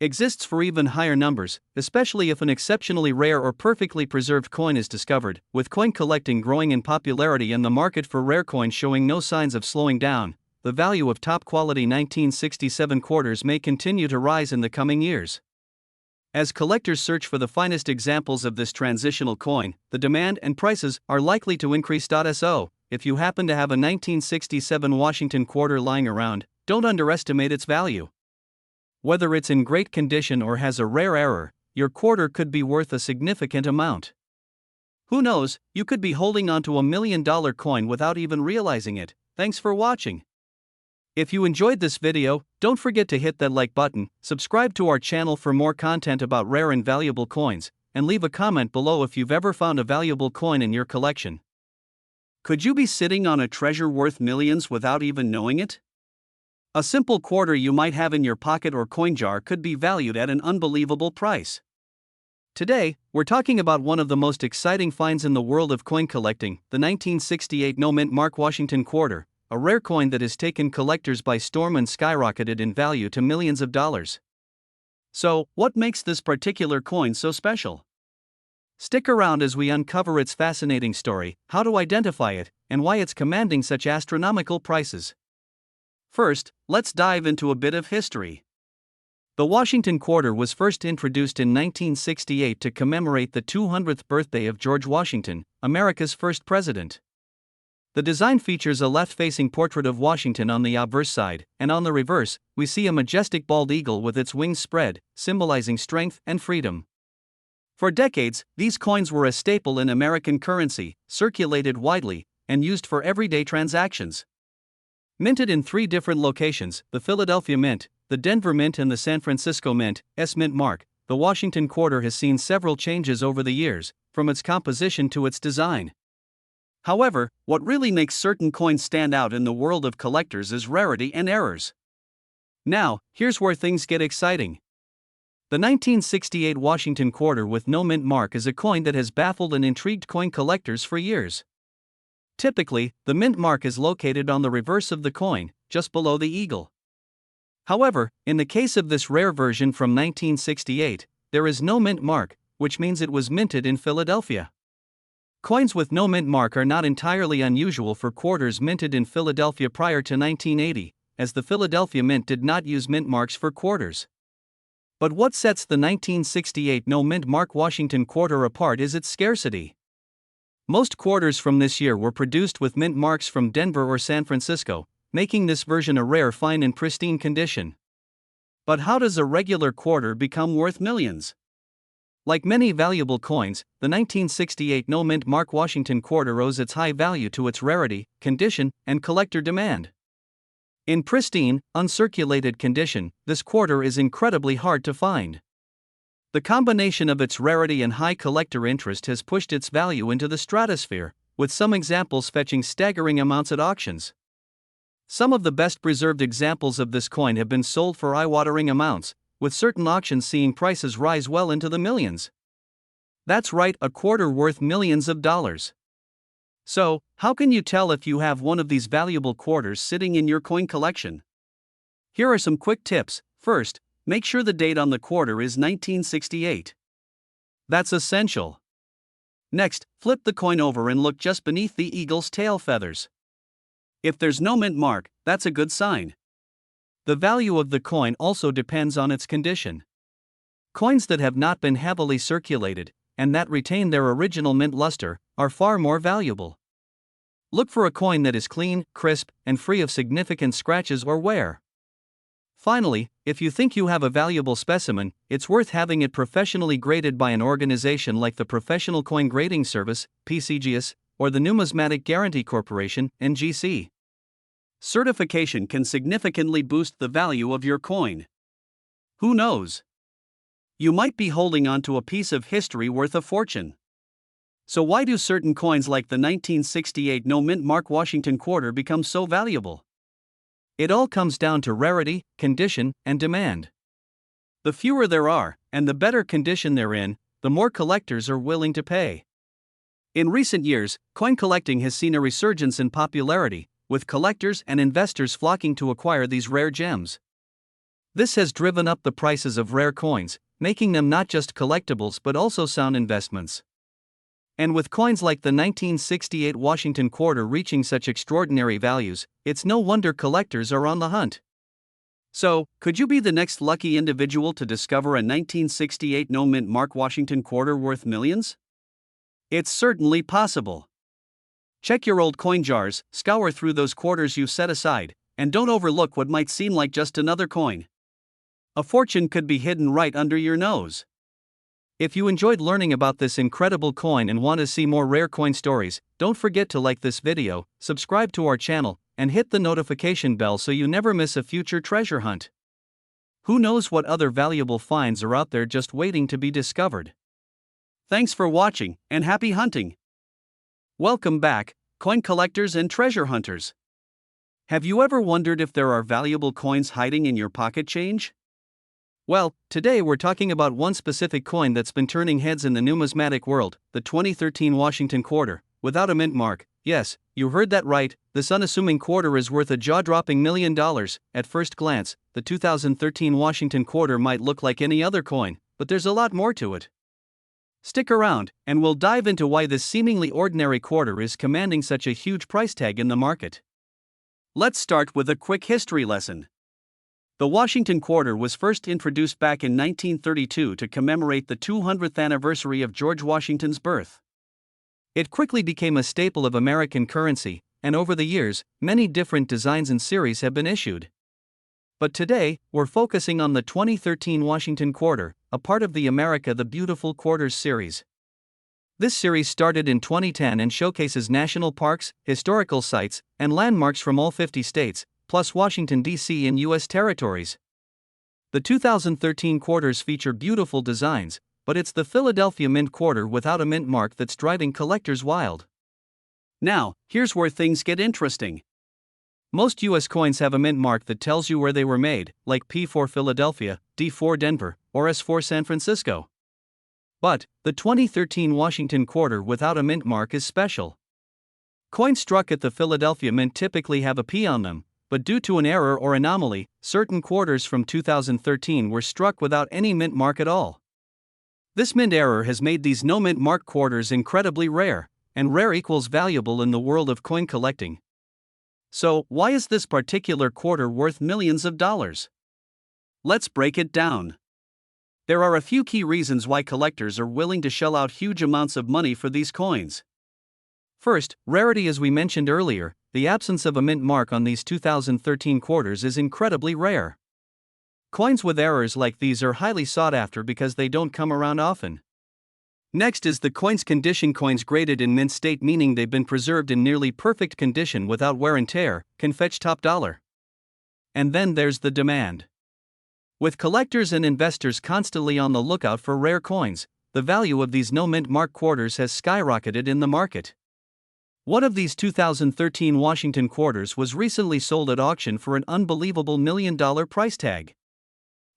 Speaker 1: exists for even higher numbers, especially if an exceptionally rare or perfectly preserved coin is discovered. With coin collecting growing in popularity and the market for rare coins showing no signs of slowing down, the value of top-quality 1967 quarters may continue to rise in the coming years. As collectors search for the finest examples of this transitional coin, the demand and prices are likely to increase. So, if you happen to have a 1967 Washington quarter lying around, don't underestimate its value. Whether it's in great condition or has a rare error, your quarter could be worth a significant amount. Who knows, you could be holding onto $1 million coin without even realizing it. Thanks for watching. If you enjoyed this video, don't forget to hit that like button, subscribe to our channel for more content about rare and valuable coins, and leave a comment below if you've ever found a valuable coin in your collection. Could you be sitting on a treasure worth millions without even knowing it? A simple quarter you might have in your pocket or coin jar could be valued at an unbelievable price. Today, we're talking about one of the most exciting finds in the world of coin collecting, the 1968 no-mint mark Washington quarter, a rare coin that has taken collectors by storm and skyrocketed in value to millions of dollars. So, what makes this particular coin so special? Stick around as we uncover its fascinating story, how to identify it, and why it's commanding such astronomical prices. First, let's dive into a bit of history. The Washington quarter was first introduced in 1968 to commemorate the 200th birthday of George Washington, America's first president. The design features a left-facing portrait of Washington on the obverse side, and on the reverse, we see a majestic bald eagle with its wings spread, symbolizing strength and freedom. For decades, these coins were a staple in American currency, circulated widely, and used for everyday transactions. Minted in 3 different locations, the Philadelphia Mint, the Denver Mint and the San Francisco Mint, S-Mint mark, the Washington quarter has seen several changes over the years, from its composition to its design. However, what really makes certain coins stand out in the world of collectors is rarity and errors. Now, here's where things get exciting. The 1968 Washington quarter with no mint mark is a coin that has baffled and intrigued coin collectors for years. Typically, the mint mark is located on the reverse of the coin, just below the eagle. However, in the case of this rare version from 1968, there is no mint mark, which means it was minted in Philadelphia. Coins with no mint mark are not entirely unusual for quarters minted in Philadelphia prior to 1980, as the Philadelphia Mint did not use mint marks for quarters. But what sets the 1968 no mint mark Washington quarter apart is its scarcity. Most quarters from this year were produced with mint marks from Denver or San Francisco, making this version a rare find in pristine condition. But how does a regular quarter become worth millions? Like many valuable coins, the 1968 no mint mark Washington quarter owes its high value to its rarity, condition, and collector demand. In pristine, uncirculated condition, this quarter is incredibly hard to find. The combination of its rarity and high collector interest has pushed its value into the stratosphere, with some examples fetching staggering amounts at auctions. Some of the best preserved examples of this coin have been sold for eye-watering amounts, with certain auctions seeing prices rise well into the millions. That's right, a quarter worth millions of dollars. So, how can you tell if you have one of these valuable quarters sitting in your coin collection? Here are some quick tips. First, make sure the date on the quarter is 1968. That's essential. Next, flip the coin over and look just beneath the eagle's tail feathers. If there's no mint mark, that's a good sign. The value of the coin also depends on its condition. Coins that have not been heavily circulated, and that retain their original mint luster, are far more valuable. Look for a coin that is clean, crisp, and free of significant scratches or wear. Finally, if you think you have a valuable specimen, it's worth having it professionally graded by an organization like the Professional Coin Grading Service, PCGS, or the Numismatic Guarantee Corporation, NGC. Certification can significantly boost the value of your coin. Who knows? You might be holding on to a piece of history worth a fortune. So why do certain coins like the 1968 no mint mark Washington quarter become so valuable? It all comes down to rarity, condition, and demand. The fewer there are, and the better condition they're in, the more collectors are willing to pay. In recent years, coin collecting has seen a resurgence in popularity, with collectors and investors flocking to acquire these rare gems. This has driven up the prices of rare coins, making them not just collectibles but also sound investments. And with coins like the 1968 Washington quarter reaching such extraordinary values, it's no wonder collectors are on the hunt. So, could you be the next lucky individual to discover a 1968 no mint mark Washington quarter worth millions? It's certainly possible. Check your old coin jars, scour through those quarters you've set aside, and don't overlook what might seem like just another coin. A fortune could be hidden right under your nose. If you enjoyed learning about this incredible coin and want to see more rare coin stories, don't forget to like this video, subscribe to our channel, and hit the notification bell so you never miss a future treasure hunt. Who knows what other valuable finds are out there just waiting to be discovered? Thanks for watching, and happy hunting! Welcome back, coin collectors and treasure hunters. Have you ever wondered if there are valuable coins hiding in your pocket change? Well, today we're talking about one specific coin that's been turning heads in the numismatic world, the 2013 Washington quarter, without a mint mark. Yes, you heard that right, this unassuming quarter is worth a jaw-dropping $1 million. At first glance, the 2013 Washington quarter might look like any other coin, but there's a lot more to it. Stick around, and we'll dive into why this seemingly ordinary quarter is commanding such a huge price tag in the market. Let's start with a quick history lesson. The Washington quarter was first introduced back in 1932 to commemorate the 200th anniversary of George Washington's birth. It quickly became a staple of American currency, and over the years, many different designs and series have been issued. But today, we're focusing on the 2013 Washington quarter, a part of the America the Beautiful Quarters series. This series started in 2010 and showcases national parks, historical sites, and landmarks from all 50 states, plus Washington, D.C. and U.S. territories. The 2013 quarters feature beautiful designs, but it's the Philadelphia Mint quarter without a mint mark that's driving collectors wild. Now, here's where things get interesting. Most U.S. coins have a mint mark that tells you where they were made, like P for Philadelphia, D for Denver, or S for San Francisco. But the 2013 Washington quarter without a mint mark is special. Coins struck at the Philadelphia Mint typically have a P on them, but due to an error or anomaly, certain quarters from 2013 were struck without any mint mark at all. This mint error has made these no mint mark quarters incredibly rare, and rare equals valuable in the world of coin collecting. So, why is this particular quarter worth millions of dollars? Let's break it down. There are a few key reasons why collectors are willing to shell out huge amounts of money for these coins. First, rarity. As we mentioned earlier, the absence of a mint mark on these 2013 quarters is incredibly rare. Coins with errors like these are highly sought after because they don't come around often. Next is the coin's condition. Coins graded in mint state, meaning they've been preserved in nearly perfect condition without wear and tear, can fetch top dollar. And then there's the demand. With collectors and investors constantly on the lookout for rare coins, the value of these no mint mark quarters has skyrocketed in the market. One of these 2013 Washington quarters was recently sold at auction for an unbelievable $1 million price tag.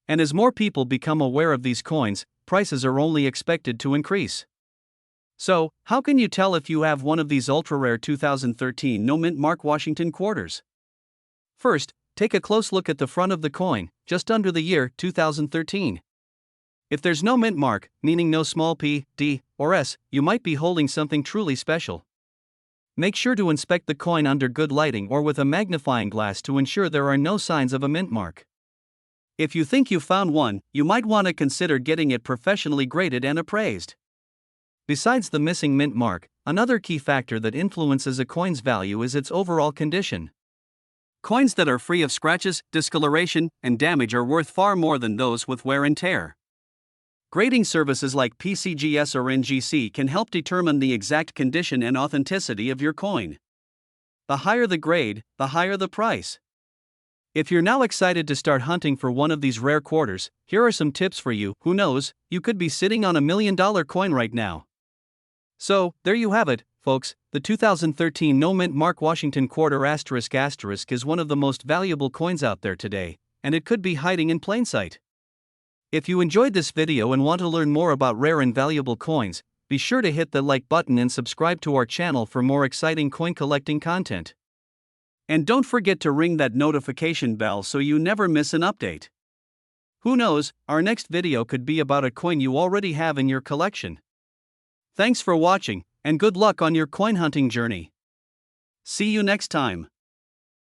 Speaker 1: And as more people become aware of these coins, prices are only expected to increase. So, how can you tell if you have one of these ultra-rare 2013 no mint mark Washington quarters? First, take a close look at the front of the coin, just under the year 2013. If there's no mint mark, meaning no small p, d, or s, you might be holding something truly special. Make sure to inspect the coin under good lighting or with a magnifying glass to ensure there are no signs of a mint mark. If you think you found one, you might want to consider getting it professionally graded and appraised. Besides the missing mint mark, another key factor that influences a coin's value is its overall condition. Coins that are free of scratches, discoloration, and damage are worth far more than those with wear and tear. Grading services like PCGS or NGC can help determine the exact condition and authenticity of your coin. The higher the grade, the higher the price. If you're now excited to start hunting for one of these rare quarters, here are some tips for you. Who knows, you could be sitting on $1 million coin right now. So, there you have it, folks. The 2013 no mint mark Washington quarter *** is one of the most valuable coins out there today, and it could be hiding in plain sight. If you enjoyed this video and want to learn more about rare and valuable coins, be sure to hit the like button and subscribe to our channel for more exciting coin collecting content. And don't forget to ring that notification bell so you never miss an update. Who knows, our next video could be about a coin you already have in your collection. Thanks for watching, and good luck on your coin hunting journey. See you next time.